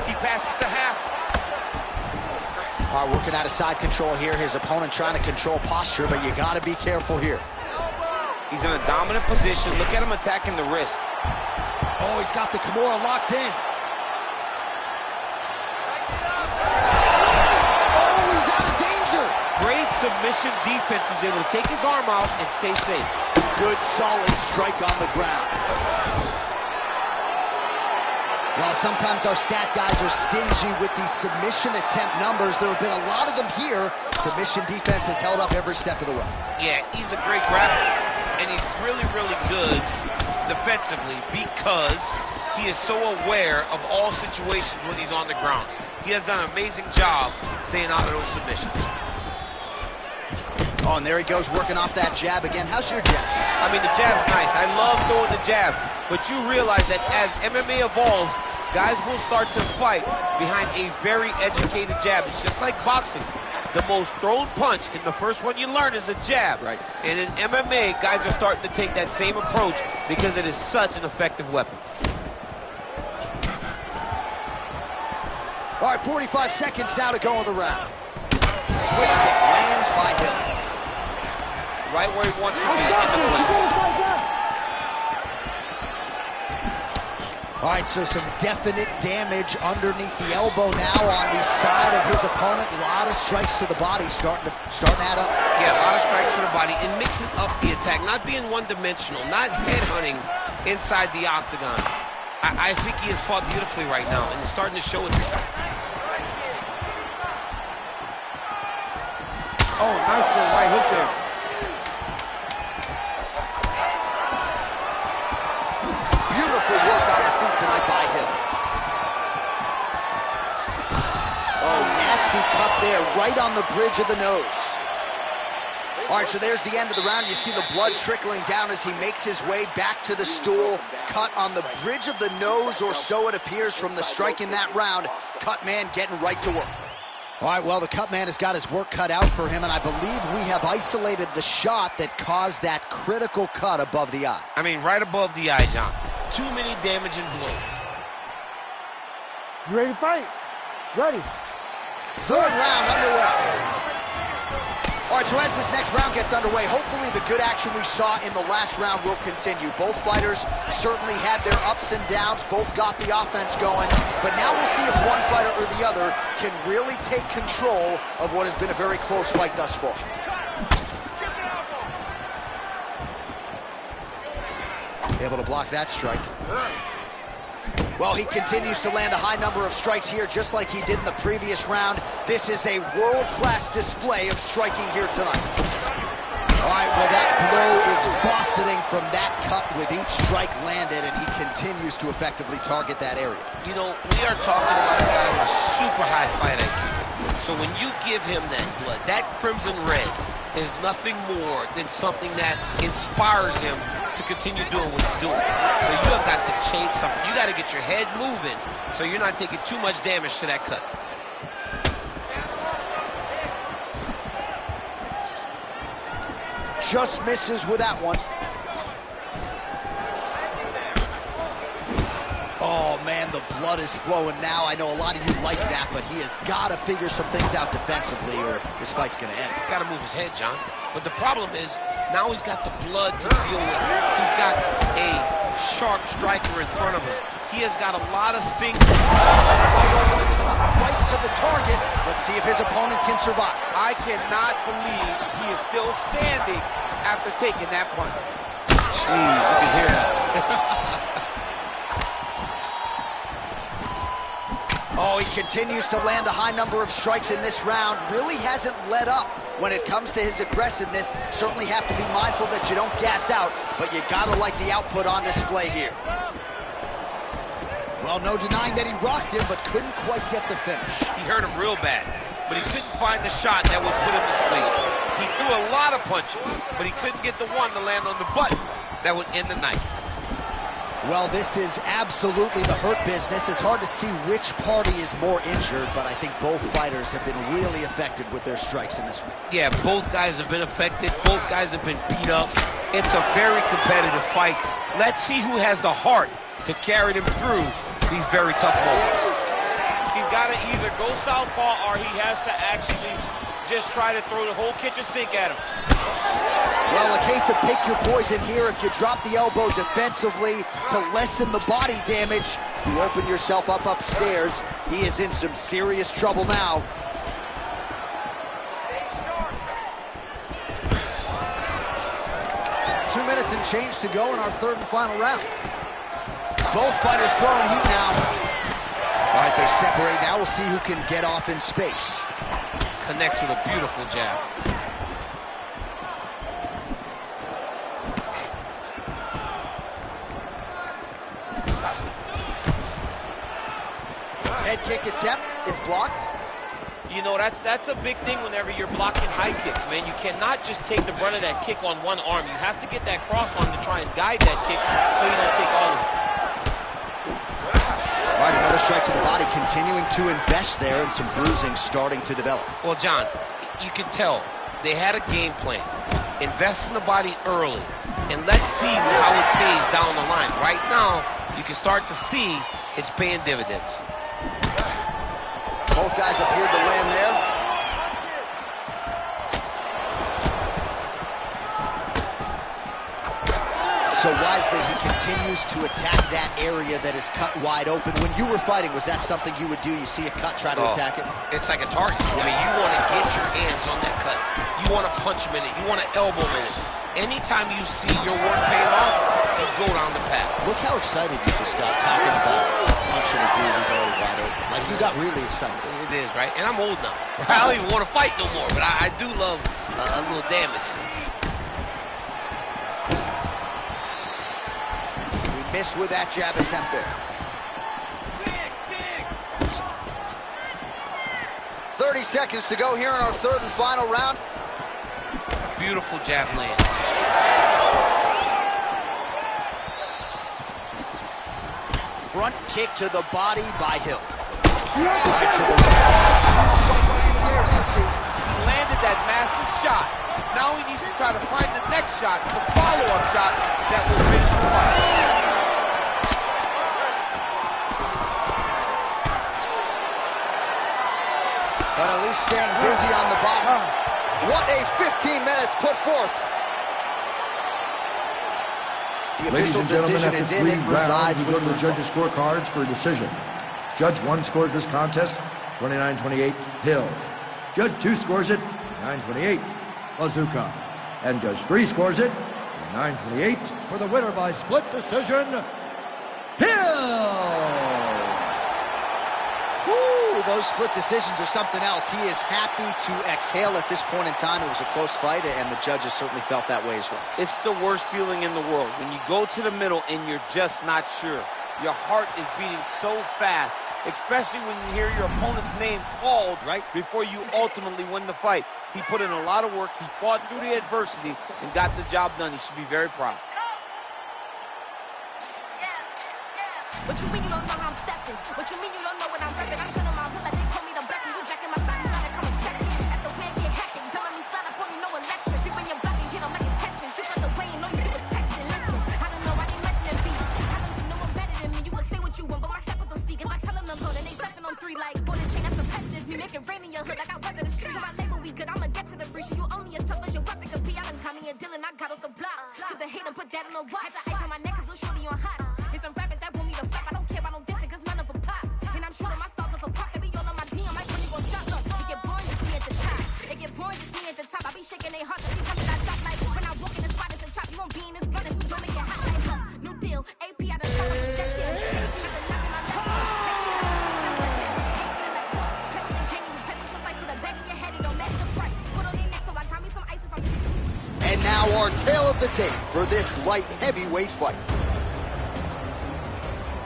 D: He passes to half.
A: All right, working out of side control here. His opponent trying to control posture, but you got to be careful here.
D: He's in a dominant position. Look at him attacking the wrist.
A: Oh, he's got the Kimura locked in. Oh, he's out of danger.
D: Great submission defense. Was able to take his arm out and stay safe.
A: Good, solid strike on the ground. Well, sometimes our stat guys are stingy with these submission attempt numbers. There have been a lot of them here. Submission defense has held up every step of the way.
D: Yeah, he's a great grappler, and he's really, really good defensively because he is so aware of all situations when he's on the ground. He has done an amazing job staying out of those submissions.
A: Oh, and there he goes working off that jab again. How's your jab?
D: I mean, the jab's nice. I love throwing the jab. But you realize that as MMA evolves, guys will start to fight behind a very educated jab. It's just like boxing. The most thrown punch in the first one you learn is a jab.
A: Right.
D: And in MMA, guys are starting to take that same approach because it is such an effective weapon.
A: All right, 45 seconds now to go in the round. Switch kick lands by Hill.
D: Right where he wants to be in the play.
A: All right, so some definite damage underneath the elbow now on the side of his opponent. A lot of strikes to the body starting to add up.
D: Yeah, a lot of strikes to the body and mixing up the attack, not being one-dimensional, not headhunting inside the octagon. I think he has fought beautifully right now, and he's starting to show it.
C: Oh, nice little right hook there.
A: Beautiful work on the feet tonight by Hill. Oh, nasty cut there, right on the bridge of the nose. All right, so there's the end of the round. You see the blood trickling down as he makes his way back to the stool. Cut on the bridge of the nose, or so it appears from the strike in that round. Cut man getting right to work. All right, well, the cut man has got his work cut out for him, and I believe we have isolated the shot that caused that critical cut above the eye.
D: I mean, right above the eye, John. Too many damaging blows.
C: You ready to fight? Ready.
A: Third round underway. All right, so as this next round gets underway, hopefully the good action we saw in the last round will continue. Both fighters certainly had their ups and downs. Both got the offense going. But now we'll see if one fighter or the other can really take control of what has been a very close fight thus far. Able to block that strike. Well, he continues to land a high number of strikes here, just like he did in the previous round. This is a world-class display of striking here tonight. All right, well, that blow is bossing from that cut with each strike landed, and he continues to effectively target that area.
D: You know, we are talking about a guy with super high fight IQ. So when you give him that blood, that crimson red is nothing more than something that inspires him to continue doing what he's doing. So you have got to change something. You got to get your head moving so you're not taking too much damage to that cut.
A: Just misses with that one. Oh, man, the blood is flowing now. I know a lot of you like that, but he has got to figure some things out defensively or this fight's going to end.
D: He's got to move his head, John. But the problem is, now he's got the blood to deal with. He's got a sharp striker in front of him. He has got a lot of things.
A: Right to the target. Let's see if his opponent can survive.
D: I cannot believe he is still standing after taking that punch. Jeez, you can hear that.
A: Oh, he continues to land a high number of strikes in this round. Really hasn't let up when it comes to his aggressiveness. Certainly have to be mindful that you don't gas out, but you gotta like the output on display here. Well, no denying that he rocked him, but couldn't quite get the finish.
D: He hurt him real bad, but he couldn't find the shot that would put him to sleep. He threw a lot of punches, but he couldn't get the one to land on the button that would end the night.
A: Well, this is absolutely the hurt business. It's hard to see which party is more injured, but I think both fighters have been really effective with their strikes in this one.
D: Yeah, both guys have been affected. Both guys have been beat up. It's a very competitive fight. Let's see who has the heart to carry them through these very tough moments.
F: He's got to either go southpaw or he has to actually just try to throw the whole kitchen sink at him.
A: Well, a case of pick your poison here. If you drop the elbow defensively to lessen the body damage, you open yourself up upstairs. He is in some serious trouble now.
F: Stay sharp.
A: 2 minutes and change to go in our third and final round. Both fighters throwing heat now. All right, they separate now. We'll see who can get off in space.
D: Connects with a beautiful jab.
A: Head kick attempt. It's blocked.
F: You know, that's a big thing whenever you're blocking high kicks, man. You cannot just take the brunt of that kick on one arm. You have to get that cross arm to try and guide that kick so you don't take all of it.
A: All right, another strike to the body, continuing to invest there, and some bruising starting to develop.
D: Well, John, you can tell they had a game plan. Invest in the body early, and let's see how it pays down the line. Right now, you can start to see it's paying dividends.
A: Both guys appeared to land there. So wisely, he continues to attack that area that is cut wide open. When you were fighting, was that something you would do? You see a cut, try to attack it?
D: It's like a target. I mean, you want to get your hands on that cut. You want to punch him in it. You want to elbow him in it. Anytime you see your work paying off, you go down the path.
A: Look how excited you just got talking about punching a dude who's already wide open. Like, you got really excited.
D: It is, right? And I'm old now. I don't even want to fight no more, but I do love a little damage.
A: He missed with that jab attempt there. 30 seconds to go here in our third and final round.
D: Beautiful jab land.
A: Front kick to the body by Hill.
F: Right to the landed that massive shot. Now he needs to try to find the next shot, the follow-up shot that will finish the fight.
A: But at least staying busy on the bottom. What a 15 minutes put forth. The
B: Ladies
A: official
B: and gentlemen,
A: decision
B: after
A: is in.
B: 3
A: It resides
B: rounds, we go
A: with
B: to the judges' scorecards for a decision. Judge 1 scores this contest 29-28 Hill. Judge 2 scores it 9-28 Bazooka. And Judge 3 scores it 9-28 for the winner by split decision, Hill!
A: Whew, those split decisions are something else. He is happy to exhale at this point in time. It was a close fight, and the judges certainly felt that way as well.
F: It's the worst feeling in the world when you go to the middle and you're just not sure. Your heart is beating so fast, especially when you hear your opponent's name called right before you ultimately win the fight. He put in a lot of work. He fought through the adversity and got the job done. He should be very proud.
G: What you mean you don't know how I'm stepping? What you mean you don't know what I'm repping? I'm feeling my hood like they call me the blessing. You jacking my back, you gotta come and check it. At the way get hacking, don't let me slide up on you, no election. Creeping your back and hit on like attention. Shoot out the way and know you do a texting. Listen, I don't know why they mentioning beats. I don't think no one better than me. You can say what you want, but my steppers don't speak. If I tell them to load, then they stepping on 3 like on the chain. That's competitive. Me make it rain in your hood like I weather the streets. So my label we good. I'ma get to the breach. You only as tough as your weapon could be. I done Connie and Dylan, I got off the block. To the hate and put that on the watch. Had the ice on my neck, cause little shorty on hot. It's some rappers that want me to flap. I don't care about no dissing, cause none of them pop. And I'm shooting my stars off a pop. They be all on my DM, like when you gon' drop. Look, it get boring to see at the top. It get boring to see at the top. I be shaking they hearts every time that I drop. Like when I walk in the spot, it's a chop. You won't be in this blunt, so don't make it hot like huh. New deal, AP out of top. That shit, I done knocked my left.
A: And now our tale of the tape for this light heavyweight fight.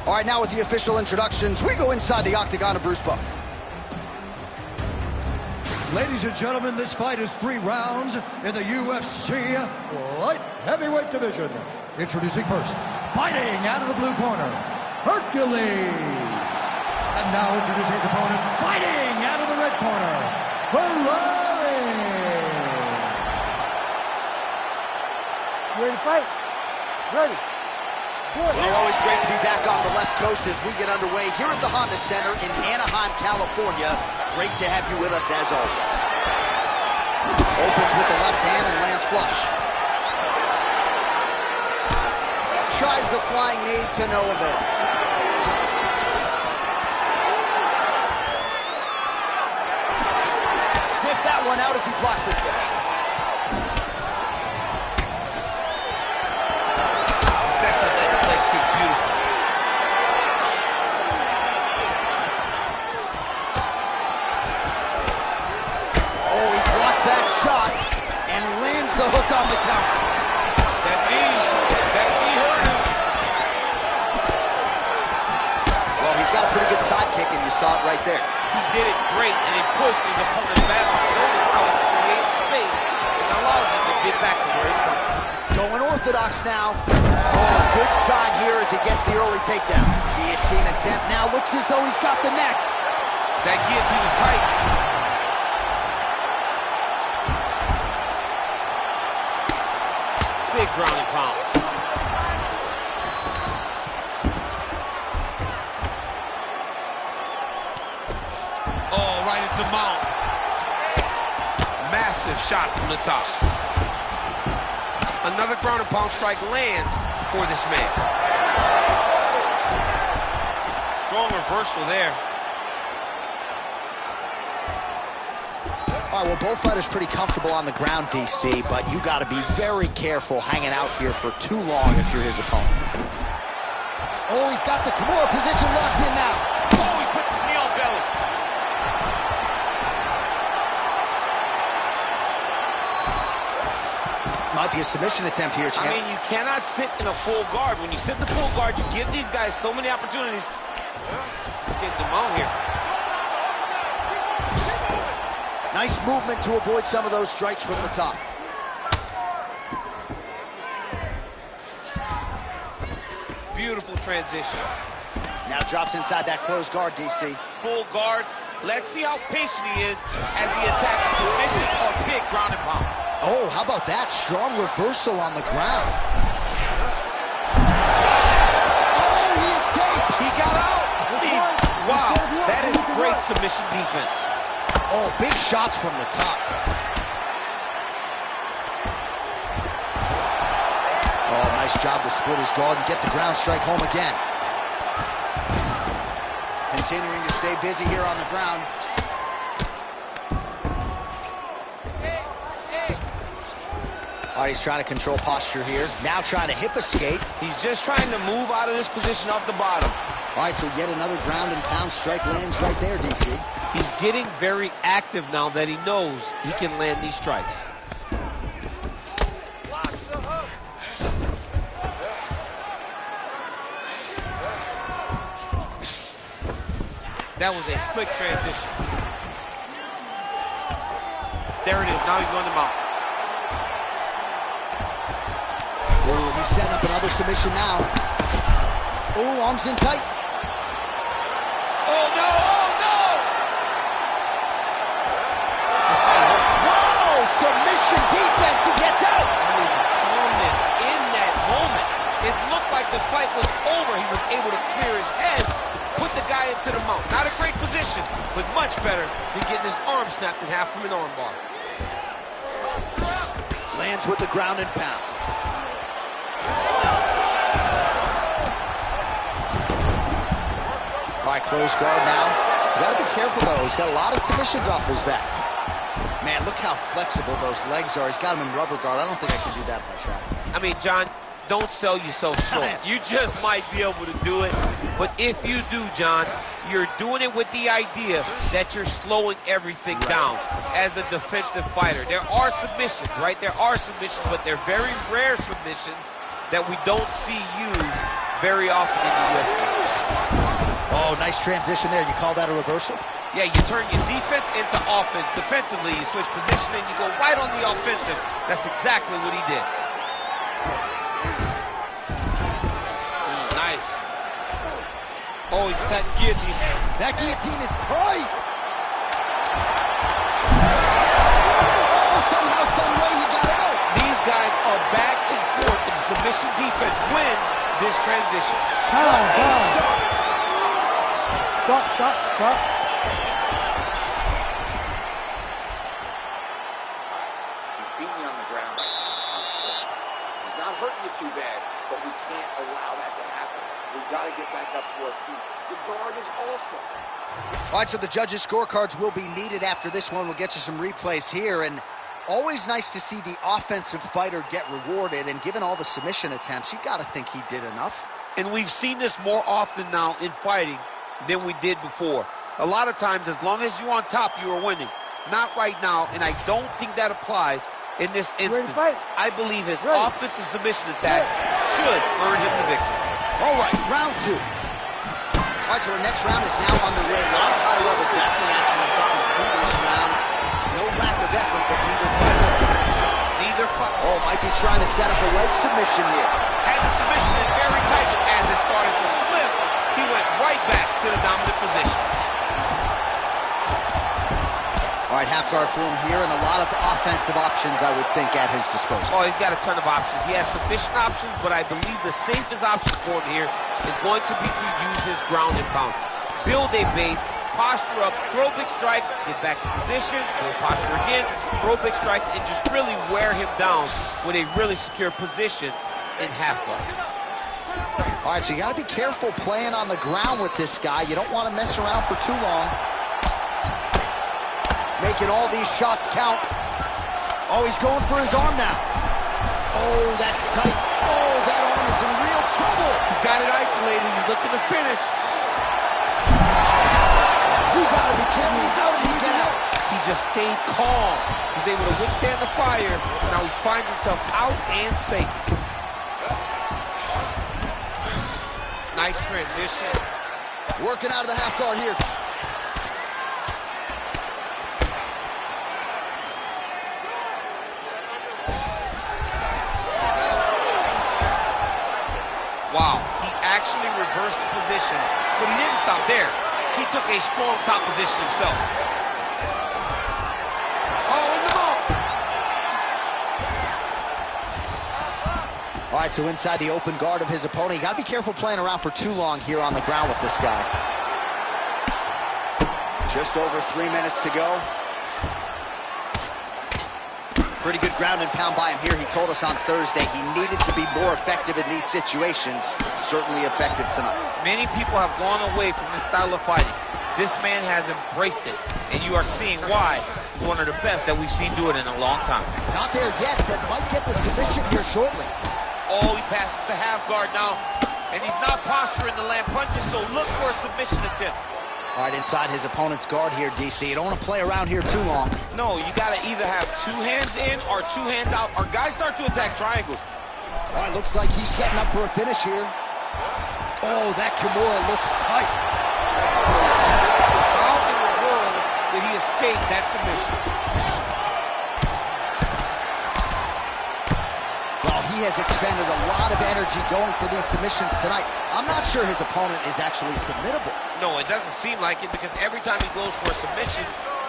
A: All right, now with the official introductions, we go inside the octagon of Bruce Buffer.
B: Ladies and gentlemen, this fight is 3 rounds in the UFC light heavyweight division. Introducing first, fighting out of the blue corner, Hercules. And now introducing his opponent, fighting out of the red corner, Ferrari.
C: Ready to fight? Ready. Good.
A: Well, always great to be back on the left coast as we get underway here at the Honda Center in Anaheim, California. Great to have you with us as always. Opens with the left hand and lands flush. Tries the flying knee to no avail. Sniff that one out as he blocks the kick.
D: Sets up that leg kick beautiful.
A: Oh, he blocked that shot and lands the hook on the counter.
F: That knee hurt him.
A: Well, he's got a pretty good sidekick, and you saw it right there.
D: He did it great, and it pushed his opponent back. Notice how it creates space and allows him to get back to where he's coming.
A: Going orthodox now. Oh, good sign here as he gets the early takedown. Guillotine attempt now looks as though he's got the neck.
D: That guillotine is tight. Big ground and pound. Oh, right into mount. Massive shot from the top. Another ground and pound strike lands for this man. Strong reversal there.
A: All right, well, both fighters pretty comfortable on the ground, DC, but you got to be very careful hanging out here for too long if you're his opponent. Oh, he's got the Kimura position locked in now.
D: Oh, he puts his knee on belly.
A: Might be a submission attempt here, champ.
D: I mean, you cannot sit in a full guard. When you sit in the full guard, you give these guys so many opportunities. Get them out here.
A: Nice movement to avoid some of those strikes from the top.
D: Beautiful transition.
A: Now drops inside that closed guard, DC.
D: Full guard. Let's see how patient he is as he attacks a submission or big ground and pound.
A: Oh, how about that? Strong reversal on the ground. Oh, he escapes.
D: He got out. Wow, that is great submission defense.
A: Oh, big shots from the top. Oh, nice job to split his guard and get the ground strike home again. Continuing to stay busy here on the ground. All right, he's trying to control posture here. Now trying to hip escape.
D: He's just trying to move out of this position off the bottom.
A: All right, so yet another ground and pound strike lands right there, DC.
D: He's getting very active now that he knows he can land these strikes. That was a slick transition. There it is. Now he's going to mount.
A: Ooh, he's setting up another submission now. Ooh, arms in tight.
D: Oh, no! Oh, no!
A: Whoa! Submission defense. He gets out.
D: I mean, the calmness in that moment. It looked like the fight was over. He was able to clear his head, put the guy into the mount. Not a great position, but much better than getting his arm snapped in half from an arm bar.
A: Lands with the ground and pound. All right, close guard now. You gotta be careful though. He's got a lot of submissions off his back. Man, look how flexible those legs are. He's got him in rubber guard. I don't think I can do that if I try.
D: I mean, John, don't sell yourself short. You just might be able to do it. But if you do, John, you're doing it with the idea that you're slowing everything down as a defensive fighter. There are submissions, right? There are submissions, but they're very rare submissions that we don't see used very often in the UFC.
A: Oh, nice transition there. You call that a reversal?
D: Yeah, you turn your defense into offense. Defensively, you switch position and you go right on the offensive. That's exactly what he did. Nice. Oh, he's attacking guillotine.
A: That guillotine is tight. Oh, somehow, some way he got out.
D: These guys are back and forth, and the submission defense wins this transition.
C: Stop.
H: He's beating you on the ground right now. He's not hurting you too bad, but we can't allow that to happen. We got to get back up to our feet. The guard is awesome.
A: All right, so the judges' scorecards will be needed after this one. We'll get you some replays here, and always nice to see the offensive fighter get rewarded, and given all the submission attempts, you got to think he did enough.
D: And we've seen this more often now in fighting than we did before. A lot of times, as long as you're on top, you are winning. Not right now, and I don't think that applies in this instance. I believe his offensive submission attacks should earn him the victory.
A: All right, round two. All right, so our next round is now underway. A lot of high-level grappling action, I thought, in the previous round. No lack of effort, but neither fighter up to finish.
D: Neither fight.
A: Oh, might be trying to set up a leg submission here.
D: Had the submission in very tight, but as it started to slip, he went right back to the dominant position.
A: All right, half guard for him here, and a lot of offensive options, I would think, at his disposal.
D: Oh, he's got a ton of options. He has sufficient options, but I believe the safest option for him here is going to be to use his ground and pound. Build a base, posture up, throw big strikes, get back in position, build posture again, throw big strikes, and just really wear him down with a really secure position in half guard.
A: All right, so you got to be careful playing on the ground with this guy. You don't want to mess around for too long. Making all these shots count. Oh, he's going for his arm now. Oh, that's tight. Oh, that arm is in real trouble.
D: He's got it isolated. He's looking to finish.
A: You gotta be kidding me. How did he get out?
D: He just stayed calm. He's able to withstand the fire. Now he finds himself out and safe. Nice transition.
A: Working out of the half guard here.
D: Wow, he actually reversed the position, but he didn't stop there. He took a strong top position himself. Oh, in the mount.
A: All right, so inside the open guard of his opponent. You got to be careful playing around for too long here on the ground with this guy. Just over 3 minutes to go. Pretty good ground and pound by him here. He told us on Thursday he needed to be more effective in these situations. Certainly effective tonight.
D: Many people have gone away from this style of fighting. This man has embraced it, and you are seeing why he's one of the best that we've seen do it in a long time.
A: Not there yet, but might get the submission here shortly.
D: Oh, he passes to half guard now, and he's not posturing to land punches, so look for a submission attempt.
A: All right, inside his opponent's guard here, DC. You don't want to play around here too long.
D: No, you got to either have 2 hands in or 2 hands out, or guys start to attack triangles.
A: All right, looks like he's setting up for a finish here. Oh, that Kimura looks tight.
D: How in the world did he escape that submission?
A: Well, he has expended a lot of energy going for these submissions tonight. I'm not sure his opponent is actually submittable.
D: No, it doesn't seem like it, because every time he goes for a submission,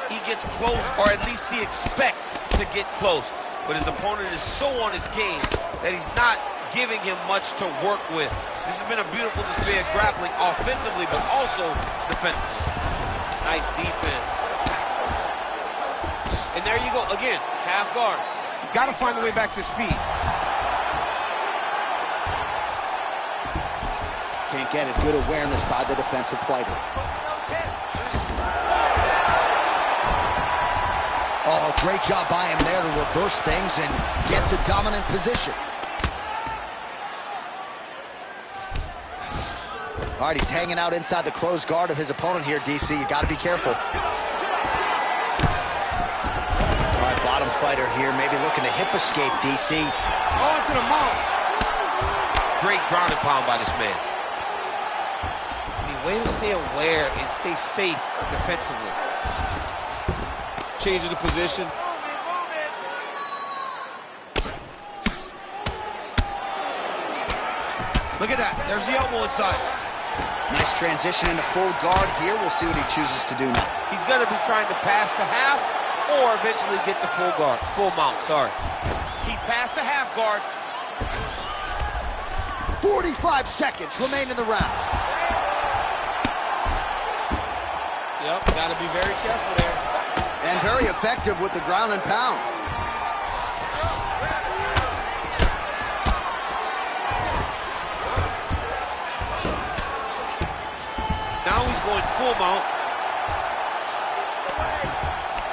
D: he gets close, or at least he expects to get close. But his opponent is so on his game that he's not giving him much to work with. This has been a beautiful display of grappling offensively, but also defensively. Nice defense. And there you go, again, half guard. He's got to find a way back to his feet.
A: Can't get it. Good awareness by the defensive fighter. Oh, great job by him there to reverse things and get the dominant position. All right, he's hanging out inside the closed guard of his opponent here, DC. You got to be careful. All right, bottom fighter here, maybe looking to hip escape, DC.
D: Oh, into the mount. Great ground and pound by this man. Way to stay aware and stay safe defensively. Changing the position. Look at that. There's the elbow inside.
A: Nice transition into full guard here. We'll see what he chooses to do now.
D: He's going to be trying to pass to half or eventually get to full guard. Full mount, sorry. He passed to half guard.
A: 45 seconds remain in the round.
D: Yep, got to be very careful there.
A: And very effective with the ground and pound.
D: Now he's going full mount.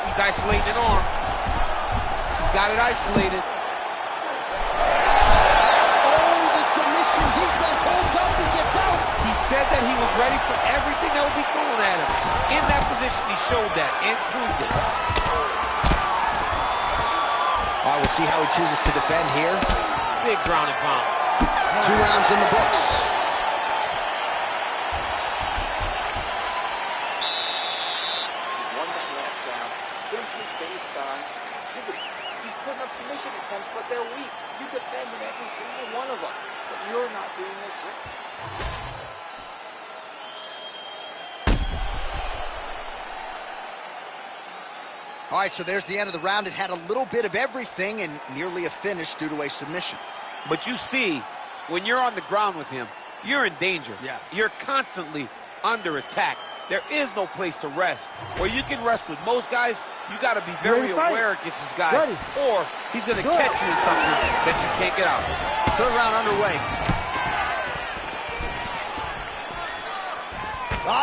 D: He's isolating an arm. He's got it isolated.
A: Oh, the submission defense holds up. He gets out.
D: He said that he was ready for everything that would be thrown at him. In that position, he showed that and proved it.
A: All right, we'll see how he chooses to defend here.
D: Big ground and pound.
A: 2 rounds in the books.
H: you're not being aggressive.
A: All right, so there's the end of the round. It had a little bit of everything and nearly a finish due to a submission.
F: But you see, when you're on the ground with him, you're in danger.
A: Yeah.
F: You're constantly under attack. There is no place to rest. Where you can rest with most guys, you got to be very aware against this guy, or he's going to catch you in something that you can't get out.
A: Third round underway.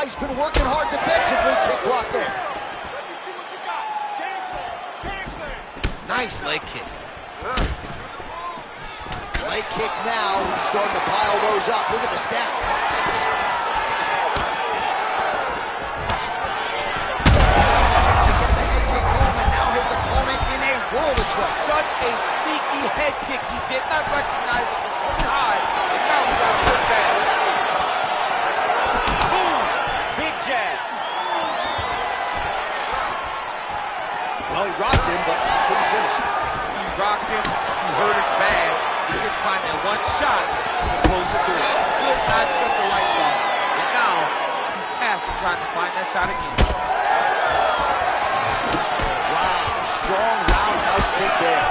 A: He's been working hard defensively. Kick block there.
F: Nice leg kick.
A: Leg kick now. He's starting to pile those up. Look at the stats. World of trouble.
F: Such a sneaky head kick. He did not recognize it was coming high, and now we got a good jab. Boom! Big jab.
A: Well, he rocked him, but couldn't finish it.
F: He rocked him. He hurt it bad. He couldn't find that one shot to close the door. Could not shut the lights off. And now he's tasked with trying to find that shot again.
A: Strong roundhouse kick there.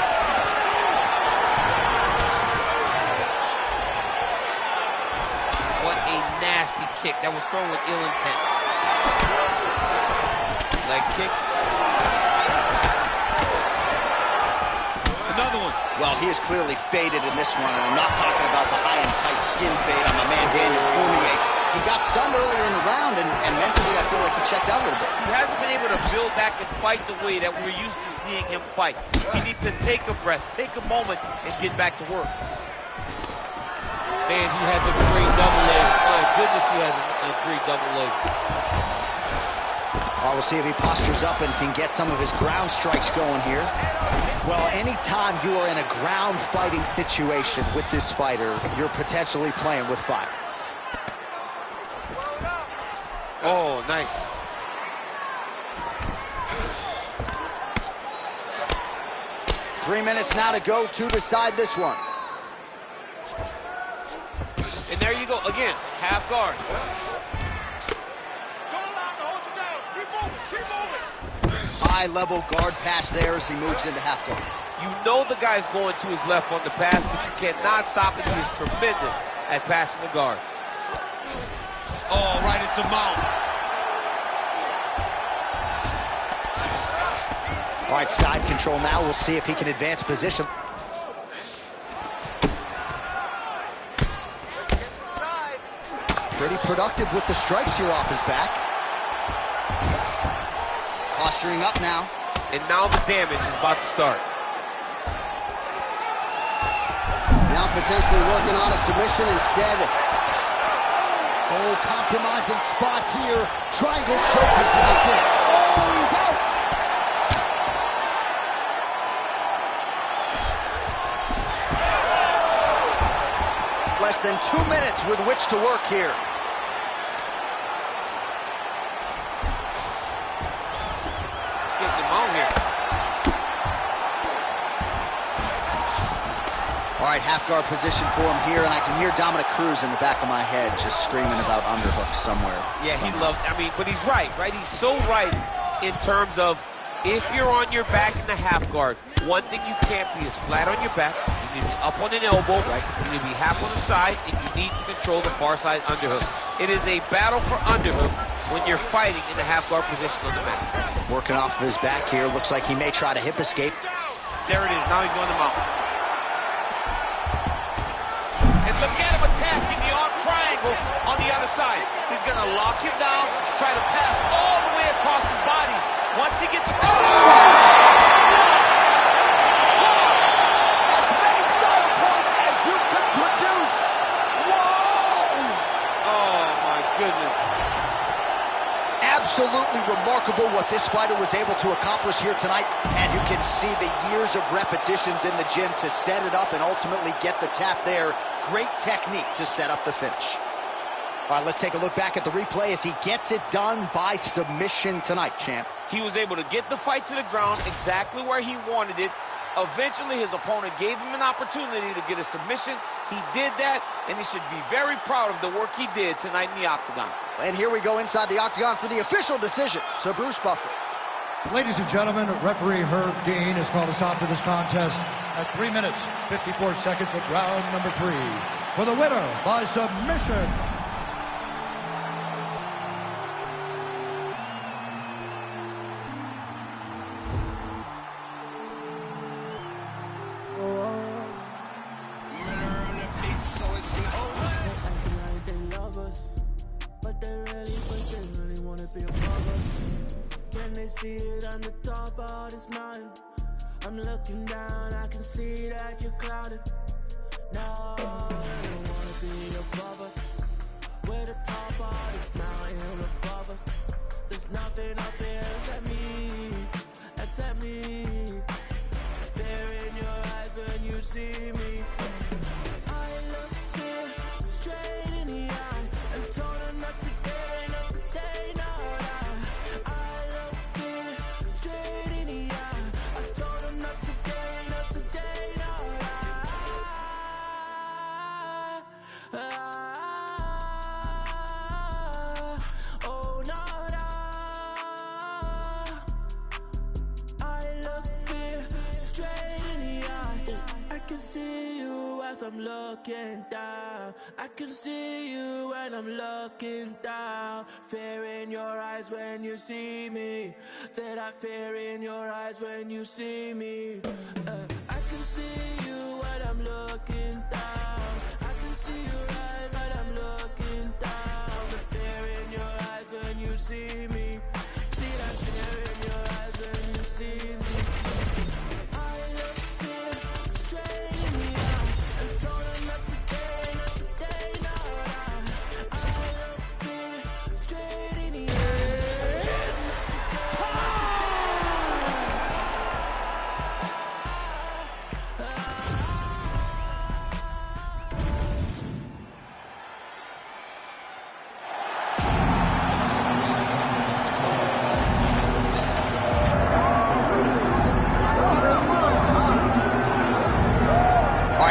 F: What a nasty kick. That was thrown with ill intent. Leg kick. Another one.
A: Well, he is clearly faded in this one, and I'm not talking about the high and tight skin fade on my man Daniel Cormier. He got stunned earlier in the round, and mentally I feel like he checked out a little bit.
F: He hasn't been able to build back and fight the way that we're used to seeing him fight. He needs to take a breath, take a moment, and get back to work. Man, he has a great double leg. My goodness, he has a great double leg.
A: We'll see if he postures up and can get some of his ground strikes going here. Well, anytime you are in a ground fighting situation with this fighter, you're potentially playing with fire.
F: Oh, nice.
A: Three minutes now to go to decide this one.
F: And there you go. Again, half guard.
A: High-level guard pass there as he moves into half guard.
F: You know the guy's going to his left on the pass, but you cannot stop it. He is tremendous at passing the guard. Oh, right into mount.
A: All right, side control now. We'll see if he can advance position. Pretty productive with the strikes here off his back. Posturing up now.
F: And now the damage is about to start.
A: Now potentially working on a submission instead. Oh, compromising spot here. Triangle choke is locked in. Oh, he's out. Less than 2 minutes with which to work here.
F: Getting him out here.
A: All right, half guard position for him here, and I can hear Dominic Cruz in the back of my head just screaming about underhooks somewhere.
F: Yeah, he loved, I mean, but he's right? He's so right in terms of if you're on your back in the half guard, one thing you can't be is flat on your back. You need to be up on an elbow.
A: Right.
F: You need to be half on the side, and you need to control the far side underhook. It is a battle for underhook when you're fighting in the half guard position on the mat.
A: Working off of his back here. Looks like he may try to hip escape.
F: There it is. Now he's going to mount. And look at him attacking the arm triangle on the other side. He's going to lock him down, try to pass all the way across his body. Once he gets across,
A: As many style points as you could produce. Whoa!
F: oh my goodness.
A: Absolutely remarkable what this fighter was able to accomplish here tonight. As you can see, the years of repetitions in the gym to set it up and ultimately get the tap there. Great technique to set up the finish. All right, let's take a look back at the replay as he gets it done by submission tonight, champ.
F: He was able to get the fight to the ground exactly where he wanted it, Eventually, his opponent gave him an opportunity to get a submission. He did that, and he should be very proud of the work he did tonight in the octagon.
A: And here we go inside the octagon for the official decision to Bruce Buffer.
B: Ladies and gentlemen, referee Herb Dean has called a stop to this contest at 3 minutes, 54 seconds of round number 3. For the winner by submission,
I: see it on the top of his mind. I'm looking down, I can see that you're clouded. No, I don't wanna be above us. We're the top of this mountain above us. There's nothing up there except me, except me. There in your eyes when you see me. I look fear straight in the eye and told her not today, not today, no. I'm looking down, I can see you when I'm looking down. Fear in your eyes when you see me. That I fear in your eyes when you see me. I can see you when I'm looking down. I can see you right when I'm looking down. The fear in your eyes when you see me. See that fear in your eyes when you see me. I look fear straight in the eye.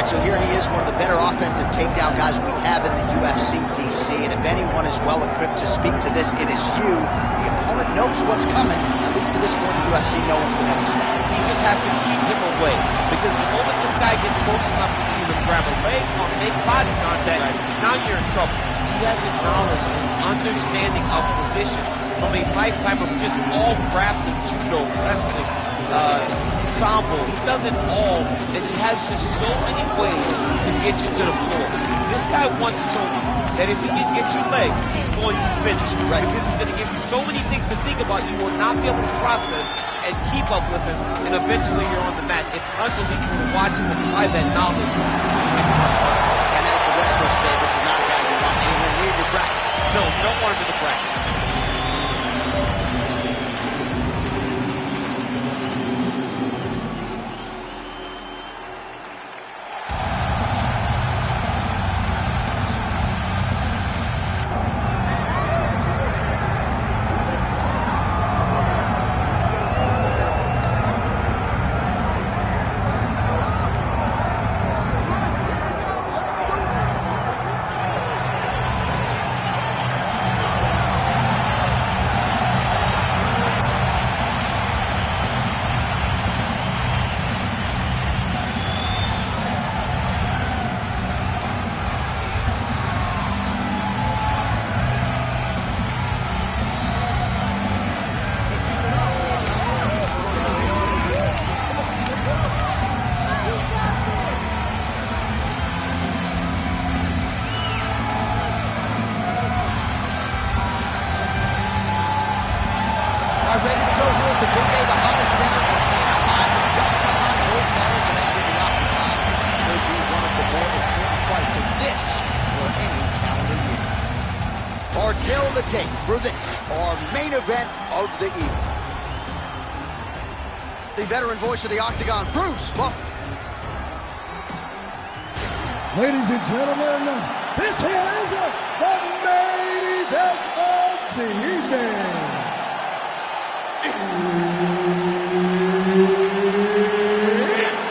A: So here he is, one of the better offensive takedown guys we have in the UFC, DC. And if anyone is well equipped to speak to this, it is you. The opponent knows what's coming. At least to this point in the UFC, no one's been able to stop him.
F: He just has to keep him away. Because the moment this guy gets close enough to either grab a leg or make body contact, now you're in trouble. He has a knowledge and understanding of position from a lifetime of just all grappling, judo, wrestling, sambo. He does it all, and he has just so many ways to get you to the floor. This guy once told me that if he can get your leg, he's going to finish. Right. Because he's going to give you so many things to think about, you will not be able to process and keep up with him, and eventually you're on the mat. It's unbelievable to watch him apply that knowledge.
A: And as the wrestlers say, this is not a guy you want anywhere near your bracket.
F: No, you don't want him in the bracket.
A: Ready to go here at the Big A, the Honda Center in Anaheim. The Duck behind both fighters have entered the octagon. Could be one of the more important fights of this or any calendar year. Bartel the tape for this, our main event of the evening. The veteran voice of the octagon, Bruce Buffer.
B: ladies and gentlemen, this is the main event of the evening. It's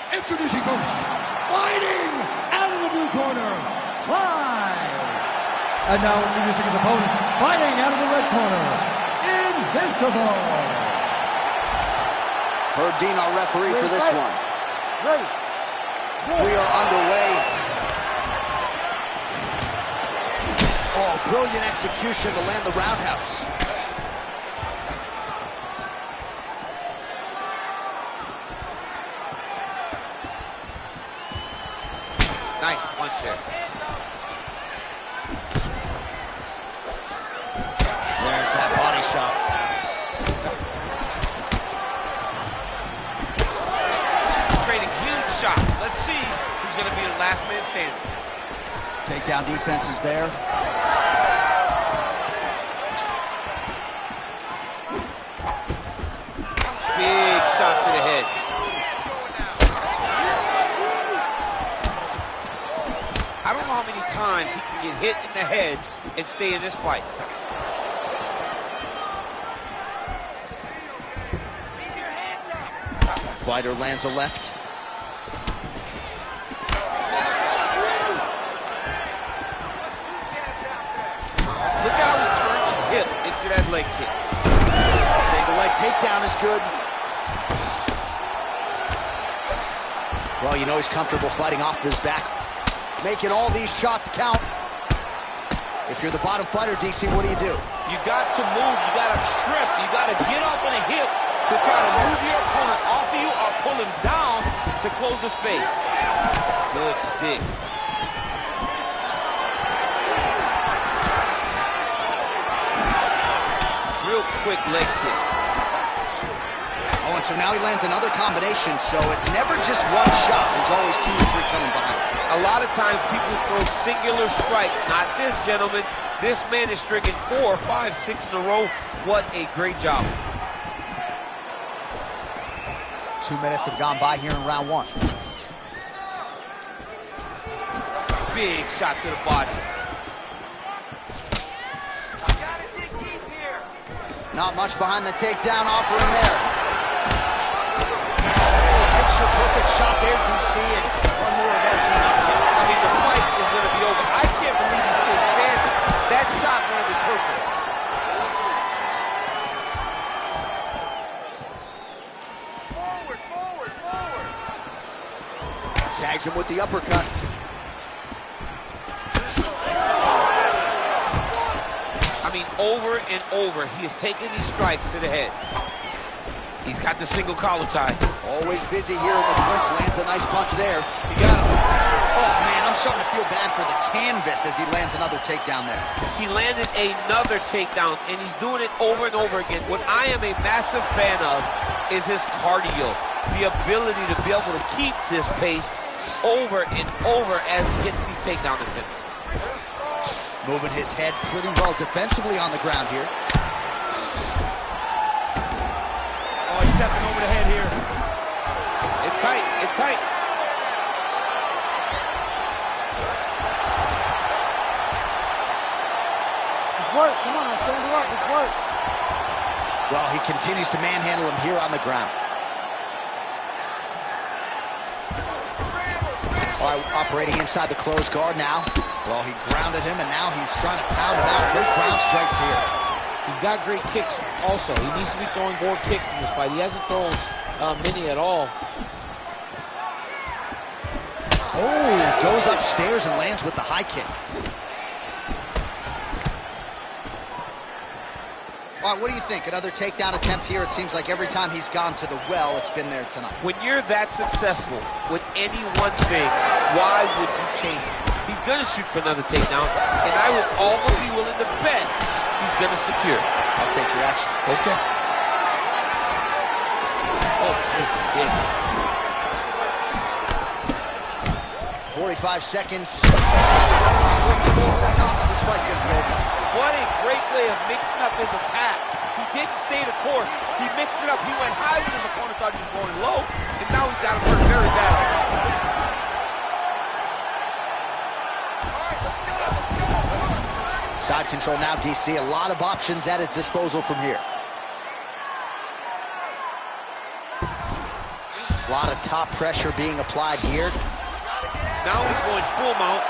B: Introducing first, fighting out of the blue corner, Light. And now introducing his opponent, fighting out of the red corner, Invincible.
A: Herb Dean, our referee for this one.
C: Ready.
A: We are underway. Oh, brilliant execution to land the roundhouse.
D: Nice punch there.
A: There's that body shot.
D: Trading huge shots. Let's see who's going to be the last man standing.
A: Takedown defense is there.
D: Big shot to the head. I don't know how many times he can get hit in the head and stay in this fight.
A: Fighter lands a left.
D: Look how he turns his hip into that leg kick.
A: Single leg takedown is good. Well, you know he's comfortable fighting off his back, making all these shots count. If you're the bottom fighter, DC, what do?
D: You got to move, you got to shrimp, you got to get off on a hip to try to move your opponent off of you or pull him down to close the space. Good stick. Real quick leg kick.
A: Oh, and so now he lands another combination, so it's never just one shot. There's always 2 or 3 coming behind.
D: A lot of times people throw singular strikes. Not this gentleman. This man is striking 4, 5, 6 in a row. What a great job.
A: 2 minutes have gone by here in round 1.
D: Big shot to the body.
A: Not much behind the takedown offering there. Picture perfect shot there, DC, and one more of those.
D: I mean, the fight is going to be over. I can't believe he's still standing. That shot landed perfect. Forward, forward, forward.
A: Tags him with the uppercut.
D: I mean, over and over, he is taking these strikes to the head. He's got the single collar tie.
A: Always busy here in the clinch. Lands a nice punch there.
D: He got him.
A: Oh, man, I'm starting to feel bad for the canvas as he lands another takedown there.
D: He landed another takedown, and he's doing it over and over again. What I am a massive fan of is his cardio, the ability to be able to keep this pace over and over as he hits these takedown attempts.
A: Moving his head pretty well defensively on the ground here.
D: Oh, he's stepping over the head here. It's tight, it's tight.
C: It's work, come on, stand it up, it's work.
A: Well, he continues to manhandle him here on the ground. All right, operating inside the closed guard now. Well, he grounded him, and now he's trying to pound him out. Great ground strikes here.
F: He's got great kicks also. He needs to be throwing more kicks in this fight. He hasn't thrown many at all.
A: Oh, goes upstairs and lands with the high kick. All right, what do you think? Another takedown attempt here. It seems like every time he's gone to the well, it's been there tonight.
D: When you're that successful with any one thing, why would you change it? He's going to shoot for another takedown, and I would almost be willing to bet he's going to secure.
A: I'll take your action.
D: Okay. Oh, nice kick.
A: 45 seconds. This fight's going to be over.
D: What a great way of mixing up his attack. He didn't stay the course. He mixed it up. He went high when his opponent thought he was going low, and now he's got him hurt very badly.
A: Side control now, DC. A lot of options at his disposal from here. A lot of top pressure being applied here.
D: Now he's going full mount.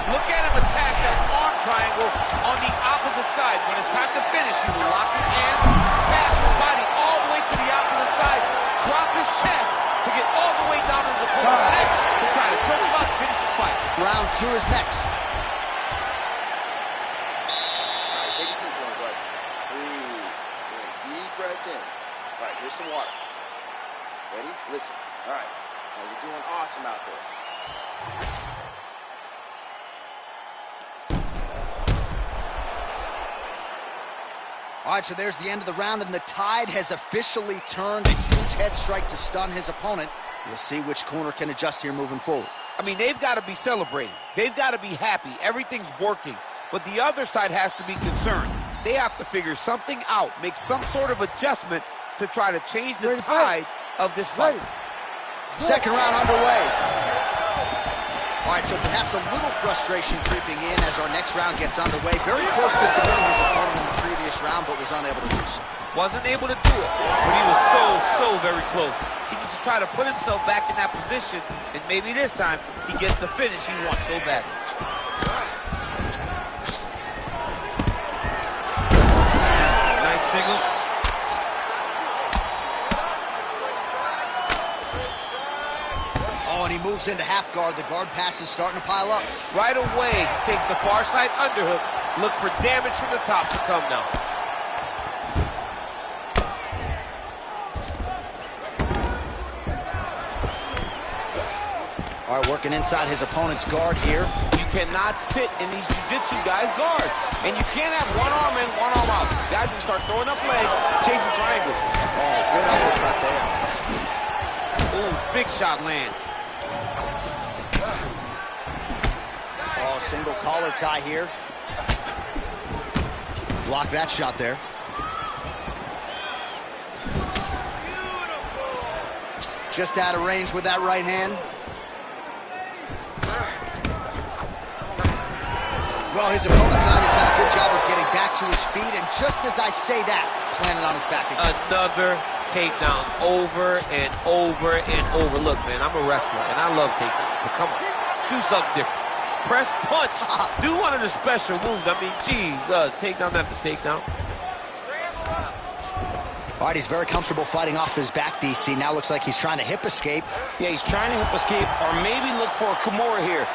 D: Look at him attack that arm triangle on the opposite side. When it's time to finish, he will lock his hands, pass his body all the way to the opposite side, drop his chest to get all the way down to his opponent's neck to try to choke him out and finish the fight.
A: Round 2 is next.
H: All right, take a seat, young bud. Breathe. Bring a deep breath in. All right, here's some water. Ready? Listen. All right. Now you're doing awesome out there.
A: All right, so there's the end of the round, and the tide has officially turned. A huge head strike to stun his opponent. We'll see which corner can adjust here moving forward.
D: I mean, they've got to be celebrating. They've got to be happy. Everything's working. But the other side has to be concerned. They have to figure something out, make some sort of adjustment to try to change the tide of this fight.
A: Second round underway. All right, so perhaps a little frustration creeping in as our next round gets underway. Very close to submitting his opponent in the previous round, but was unable to do so.
D: Wasn't able to do it, but he was so very close. He needs to try to put himself back in that position, and maybe this time he gets the finish he wants so badly. Nice single.
A: And he moves into half guard. The guard pass is starting to pile up.
D: Right away, he takes the far side underhook. Look for damage from the top to come now.
A: All right, working inside his opponent's guard here.
D: You cannot sit in these jiu-jitsu guys' guards. And you can't have one arm in, one arm out. Guys can start throwing up legs, chasing triangles.
A: Oh, good uppercut there.
D: Ooh, big shot lands.
A: Oh, single collar tie here. Block that shot there. Just out of range with that right hand. Well, his opponent tonight has done a good job of getting back to his feet, and just as I say that, planted on his back again.
D: Another takedown over and over and over. Look, man, I'm a wrestler, and I love takedowns. But come on, do something different. Press punch. Do one of the special moves. I mean, Jesus, takedown after takedown.
A: All right, he's very comfortable fighting off his back, DC. Now looks like he's trying to hip escape.
F: Yeah, he's trying to hip escape, or maybe look for a Kimura here.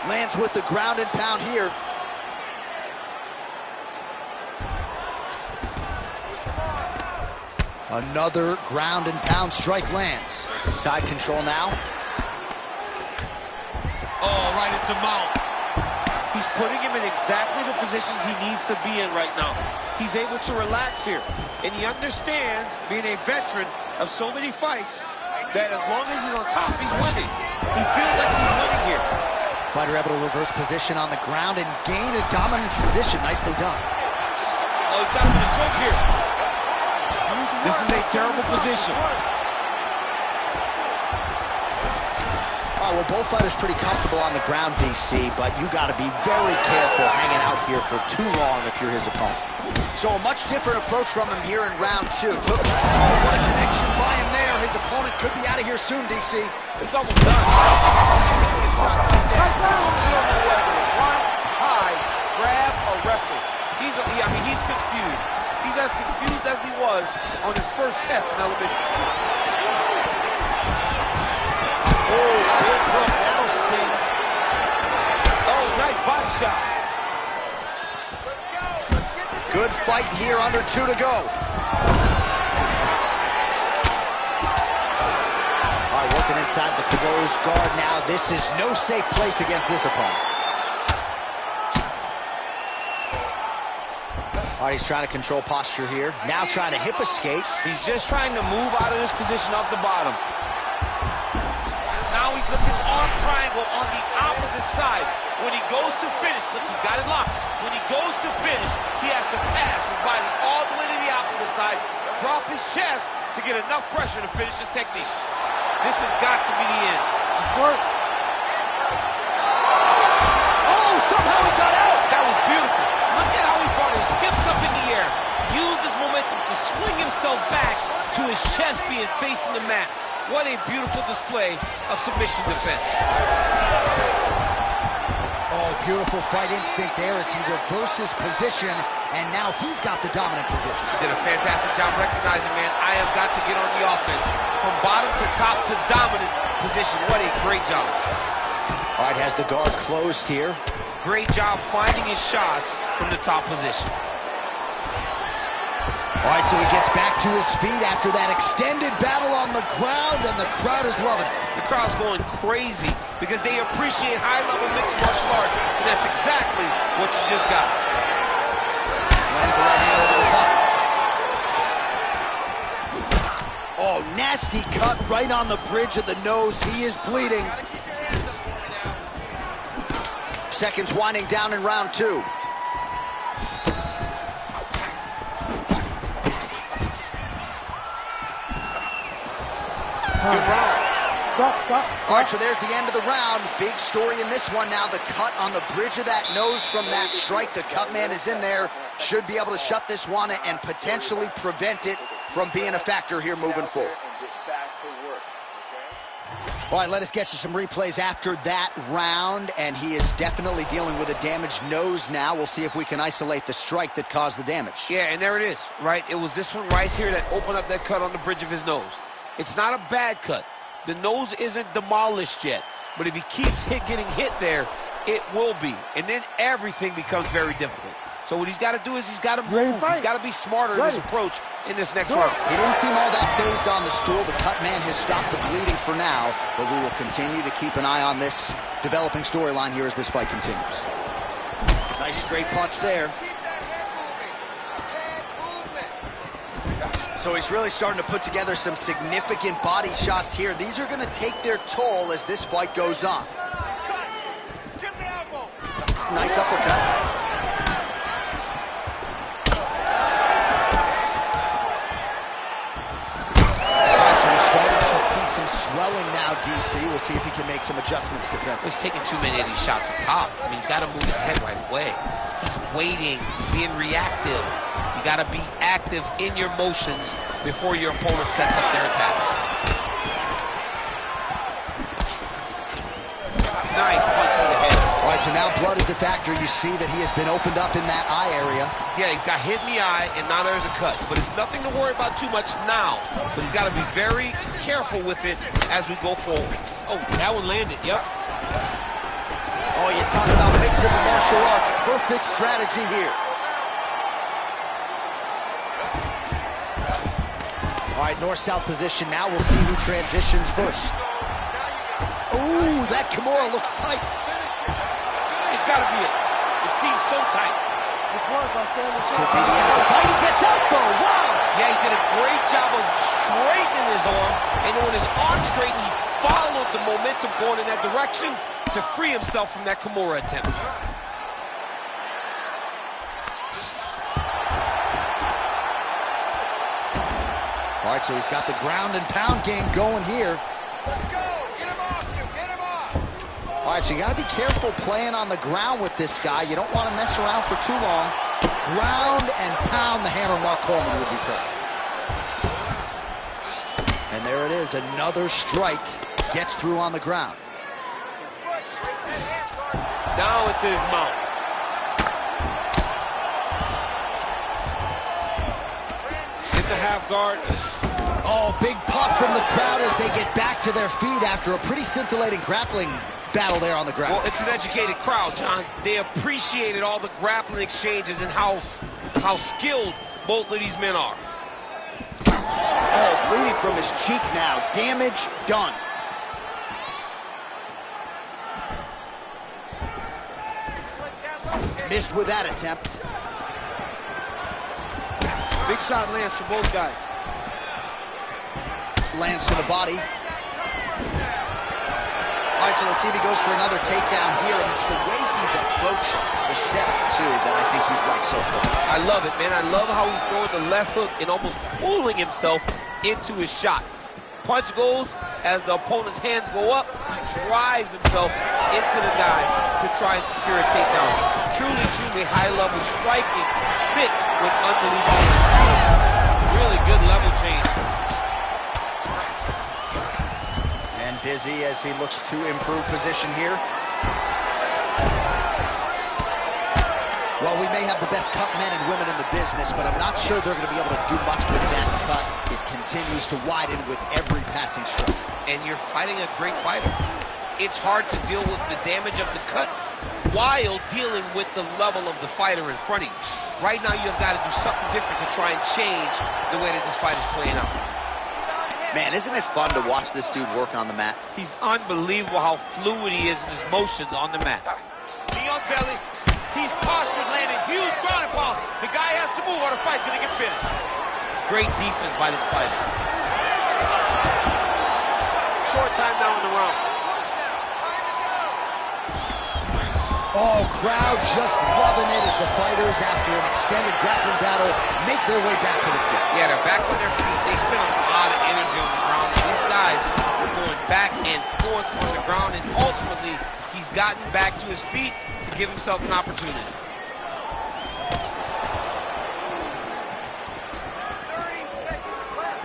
A: Lands with the ground and pound here. Another ground and pound strike lands. Side control now.
D: Oh, right into mount. He's putting him in exactly the positions he needs to be in right now. He's able to relax here. And he understands, being a veteran of so many fights, that as long as he's on top, he's winning. He feels like he's winning here.
A: Fighter able to reverse position on the ground and gain a dominant position. Nicely done.
D: Oh, he's got him in a choke here. This is a terrible position.
A: All right, well, both fighters pretty comfortable on the ground, DC, but you got to be very careful hanging out here for too long if you're his opponent. So a much different approach from him here in round 2. What a connection by him there. His opponent could be out of here soon, DC.
D: It's almost done. Run, hide, grab, or wrestle. He's confused. He's as confused as he was on his first test in elementary school.
A: Oh, big hook. That'll sting.
D: Oh, nice body shot.
A: Good fight here, under 2 to go. All right, working inside the closed guard now. This is no safe place against this opponent. All right, he's trying to control posture here. Now trying to hip escape.
F: He's just trying to move out of this position off the bottom.
D: Now he's looking arm triangle on the opposite side. When he goes to finish, look, he's got it locked. When he goes to finish, he has to pass his body all the way to the opposite side, drop his chest to get enough pressure to finish his technique. This has got to be the end.
A: Oh, somehow he got out.
D: That was beautiful. Look at how he brought his hips up in the air, used his momentum to swing himself his chest being facing the mat. What a beautiful display of submission defense.
A: Oh, beautiful fight instinct there as he reverses position, and now he's got the dominant position.
D: He did a fantastic job recognizing, man, I have got to get on the offense. From bottom to top to dominant position. What a great job.
A: All right, has the guard closed here.
D: Great job finding his shots from the top position.
A: All right, so he gets back to his feet after that extended battle on the ground, and the crowd is loving it.
D: The crowd's going crazy because they appreciate high-level mixed martial arts, and that's exactly what you just got.
A: Lands the right hand over the top. Oh, nasty cut right on the bridge of the nose. He is bleeding. Seconds winding down in round 2.
D: Good round.
C: Stop.
A: All right, so there's the end of the round. Big story in this one now. The cut on the bridge of that nose from that strike. The cut man is in there. Should be able to shut this one and potentially prevent it from being a factor here moving forward. All right, let us get you some replays after that round, and he is definitely dealing with a damaged nose now. We'll see if we can isolate the strike that caused the damage.
D: Yeah, and there it is, right? It was this one right here that opened up that cut on the bridge of his nose. It's not a bad cut. The nose isn't demolished yet, but if he keeps getting hit there, it will be. And then everything becomes very difficult. So what he's got to do is he's got to move. He's got to be smarter in his approach in this next round.
A: He didn't seem all that phased on the stool. The cut man has stopped the bleeding for now, but we will continue to keep an eye on this developing storyline here as this fight continues. Nice straight punch there. So he's really starting to put together some significant body shots here. These are going to take their toll as this fight goes on. Nice uppercut. All right, so we're starting to see some swelling now, DC. We'll see if he can make some adjustments defensively.
D: He's taking too many of these shots up top. I mean, he's got to move his head right away. He's waiting, being reactive. You got to be active in your motions before your opponent sets up their attacks. Nice punch to the head.
A: All right, so now blood is a factor. You see that he has been opened up in that eye area.
D: Yeah, he's got hit in the eye, and now there's a cut. But it's nothing to worry about too much now. But he's got to be very careful with it as we go forward. Oh, that one landed, yep.
A: Oh, you talk about mixing the martial arts. Perfect strategy here. All right, north-south position now. We'll see who transitions first. Ooh, that Kimura looks tight.
D: It's got to be it. It seems so tight.
C: This work, I'll stand the
A: Could be the end of the fight. He gets out, though. Wow.
D: Yeah, he did a great job of straightening his arm. And then when his arm straightened, he followed the momentum going in that direction to free himself from that Kimura attempt.
A: All right, so he's got the ground and pound game going here.
E: Let's go. Get him off, Sue. Get him off.
A: All right, so you got to be careful playing on the ground with this guy. You don't want to mess around for too long. Ground and pound the hammer. Mark Coleman would be proud. And there it is. Another strike gets through on the ground.
D: Now it's his mount. In the half guard.
A: Oh, big pop from the crowd as they get back to their feet after a pretty scintillating grappling battle there on the ground.
D: Well, it's an educated crowd, John. They appreciated all the grappling exchanges and how skilled both of these men are.
A: Oh, bleeding from his cheek now. Damage done. Missed with that attempt.
D: Big shot lands for both guys.
A: Lands to the body. All right, so we'll see if he goes for another takedown here, and it's the way he's approaching the setup, too, that I think we've liked so far.
D: I love it, man. I love how he's throwing the left hook and almost pulling himself into his shot. Punch goes, as the opponent's hands go up, he drives himself into the guy to try and secure a takedown. Truly high-level striking mixed with unbelievable. Really good level change.
A: Busy as he looks to improve position here. Well, we may have the best cut men and women in the business, but I'm not sure they're going to be able to do much with that cut. It continues to widen with every passing stroke.
D: And you're fighting a great fighter. It's hard to deal with the damage of the cut while dealing with the level of the fighter in front of you. Right now, you've got to do something different to try and change the way that this fight is playing out.
A: Man, isn't it fun to watch this dude work on the mat?
D: He's unbelievable how fluid he is in his motions on the mat. Knee on belly. He's postured, landing huge ground and pound. The guy has to move or the fight's going to get finished. Great defense by this fighter. Short time down in the round.
A: Oh, crowd just loving it as the fighters, after an extended grappling battle, make their way back to the field.
D: Yeah, they're back on their feet. They spend a lot of energy on the ground. These guys are going back and forth on the ground, and ultimately, he's gotten back to his feet to give himself an opportunity.
F: 30 seconds left.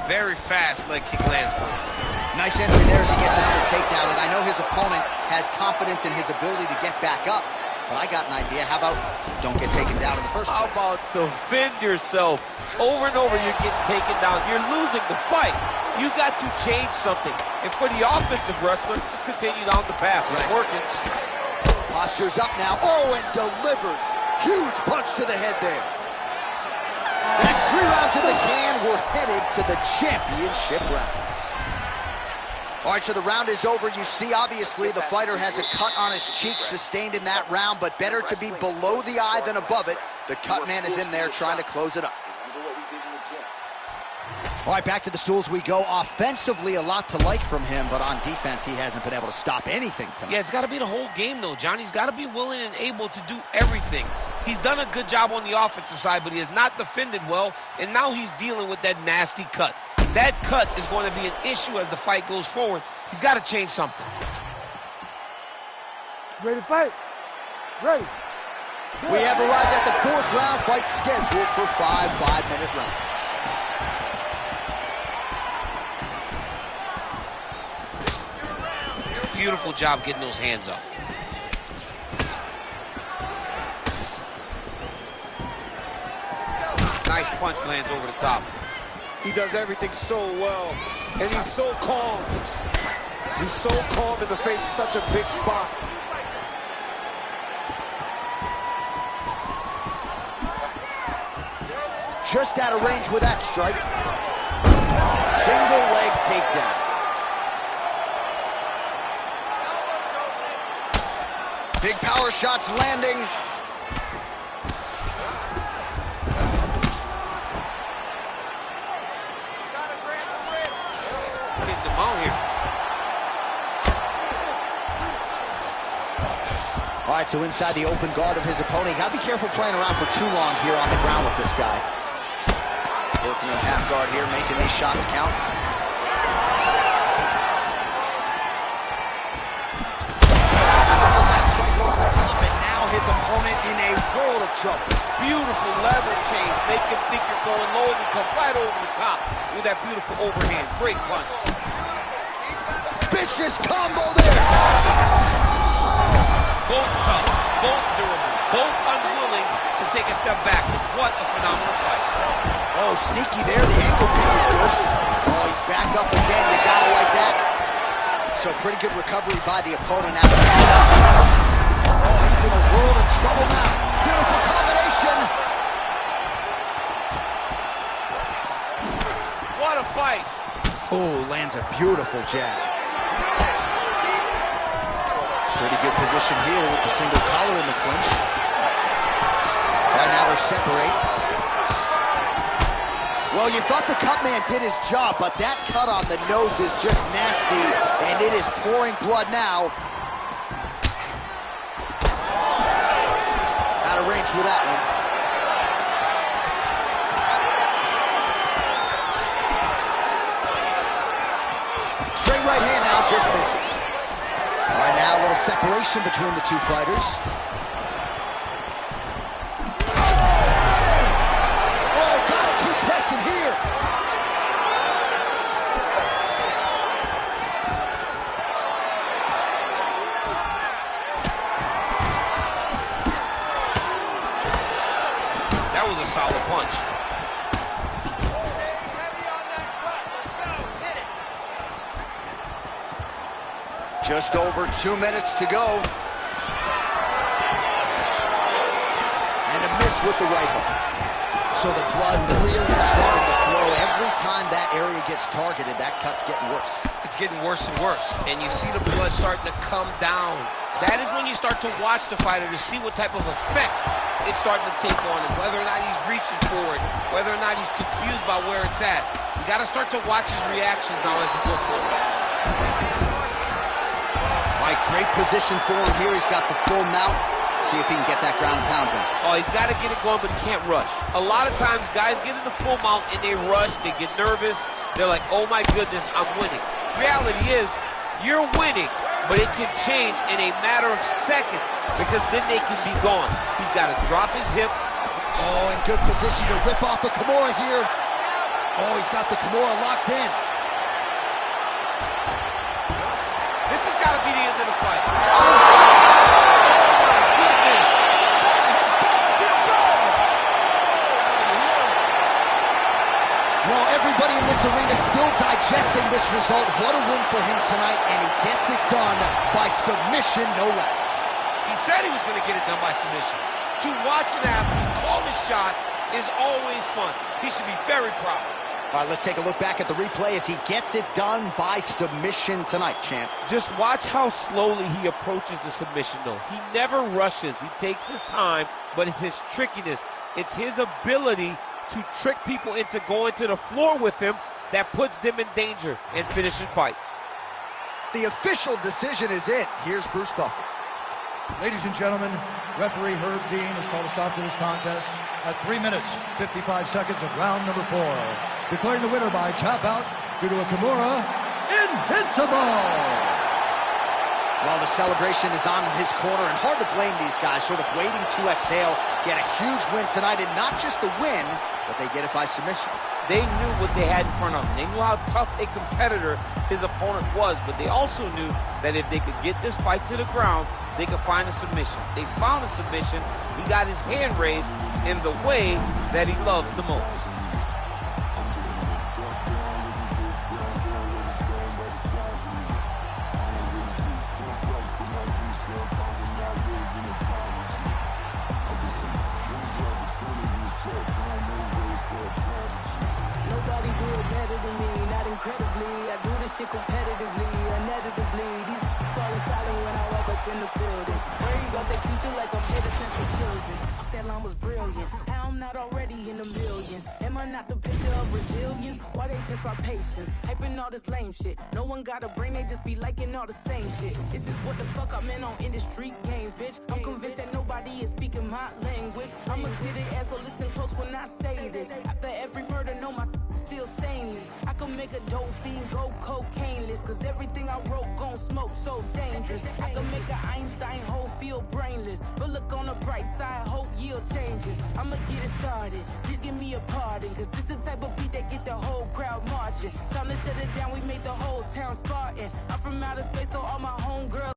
D: Very fast leg kick lands for him.
A: Nice entry there as he gets another takedown, and I know his opponent has confidence in his ability to get back up, but I got an idea. How about don't get taken down in the first place?
D: How about defend yourself? Over and over, you're getting taken down. You're losing the fight. You got to change something. And for the offensive wrestler, just continue down the path. It's working.
A: Posture's up now. Oh, and delivers. Huge punch to the head there. That's 3 rounds in the can. We're headed to the championship rounds. All right, so the round is over. You see, obviously, the fighter has a cut on his cheek sustained in that round, but better to be below the eye than above it. The cut man is in there trying to close it up. All right, back to the stools we go. Offensively, a lot to like from him, but on defense, he hasn't been able to stop anything tonight.
D: Yeah, it's got to be the whole game, though, John. He's got to be willing and able to do everything. He's done a good job on the offensive side, but he has not defended well, and now he's dealing with that nasty cut. That cut is going to be an issue as the fight goes forward. He's got to change something.
C: Ready to fight? Ready.
A: We have arrived at the 4th round, fight scheduled for 5 5-minute rounds.
D: Beautiful job getting those hands up. Nice punch lands over the top.
F: He does everything so well, and he's so calm. He's so calm in the face of such a big spot.
A: Just out of range with that strike. Single leg takedown. Big power shots landing.
D: Getting them out here.
A: All right, so inside the open guard of his opponent. You gotta be careful playing around for too long here on the ground with this guy. Working in half guard here, making these shots count. His opponent in a world of trouble.
D: Beautiful lever change. Make him think you're going low and you come right over the top with that beautiful overhand. Great punch.
A: Vicious combo there.
D: Both tough, both durable, both unwilling to take a step backwards. What a phenomenal fight.
A: Oh, sneaky there. The ankle pick is good. Oh, he's back up again. You gotta like that. So pretty good recovery by the opponent after that. Oh, he's in a world of trouble now. Beautiful combination.
D: What a fight.
A: Oh, lands a beautiful jab. Pretty good position here with the single collar in the clinch. Right now they separate. Well, you thought the cut man did his job, but that cut on the nose is just nasty, and it is pouring blood now. Out of range with that one. Straight right hand now, just misses. All right, now a little separation between the two fighters. Oh, gotta keep pressing here.
D: solid punch.
A: Just over 2 minutes to go. And a miss with the right hook. So the blood really starting to flow. Every time that area gets targeted, that cut's getting worse.
D: It's getting worse and worse. And you see the blood starting to come down. That is when you start to watch the fighter to see what type of effect it's starting to take on him, whether or not he's reaching for it, whether or not he's confused by where it's at. You got to start to watch his reactions now as he goes forward.
A: All right, great position for him here. He's got the full mount. See if he can get that ground pound going.
D: Oh, he's got to get it going, but he can't rush. A lot of times, guys get in the full mount and they rush, they get nervous. They're like, oh my goodness, I'm winning. Reality is, you're winning, but it can change in a matter of seconds because then they can be gone. He's got to drop his hips.
A: Oh, in good position to rip off the Kimura here. Oh, he's got the Kimura locked in.
D: This has got to be the end of the fight.
A: Well, everybody in this arena still digesting this result. What a win for him tonight, and he gets it done by submission, no less.
D: He said he was going to get it done by submission. To watch an athlete call his shot is always fun. He should be very proud.
A: All right, let's take a look back at the replay as he gets it done by submission tonight, champ.
D: Just watch how slowly he approaches the submission, though. He never rushes. He takes his time, but it's his trickiness. It's his ability to trick people into going to the floor with him that puts them in danger and finishing fights.
A: The official decision is in. Here's Bruce Buffer.
B: Ladies and gentlemen, referee Herb Dean has called a stop to this contest at 3 minutes, 55 seconds of round number 4. Declaring the winner by tap out due to a Kimura Invincible.
A: Well, the celebration is on in his corner, and hard to blame these guys, sort of waiting to exhale, get a huge win tonight, and not just the win, but they get it by submission.
D: They knew what they had in front of them. They knew how tough a competitor his opponent was, but they also knew that if they could get this fight to the ground, they could find a submission. They found a submission. He got his hand raised in the way that he loves the most.
I: Nobody do it better than me, not incredibly. I do this shit competitively, inevitably. These falling silent when I walk up in the building. Worry about their future like I'm innocent for children. Fuck, that line was brilliant. How I'm not already in the millions. Am I not the picture of resilience? Why they test my patience? Hyping all this lame shit. No one got a brain, they just be liking all the same shit. This is what the fuck I'm in on industry games, bitch. I'm convinced that nobody is speaking my language. I'ma get it, ass, so listen close when I say this. After every murder, know my still stainless. I can make a dope fiend go cocaine-less, cause everything I wrote gon' smoke so dangerous. I can make an Einstein hoe feel brainless, but look on the bright side, hope yield changes. I'ma get it started, please give me a pardon, cause this the type of beat that get the whole crowd marching. Time to shut it down, we made the whole town Spartan. I'm from outer space, so all my homegirls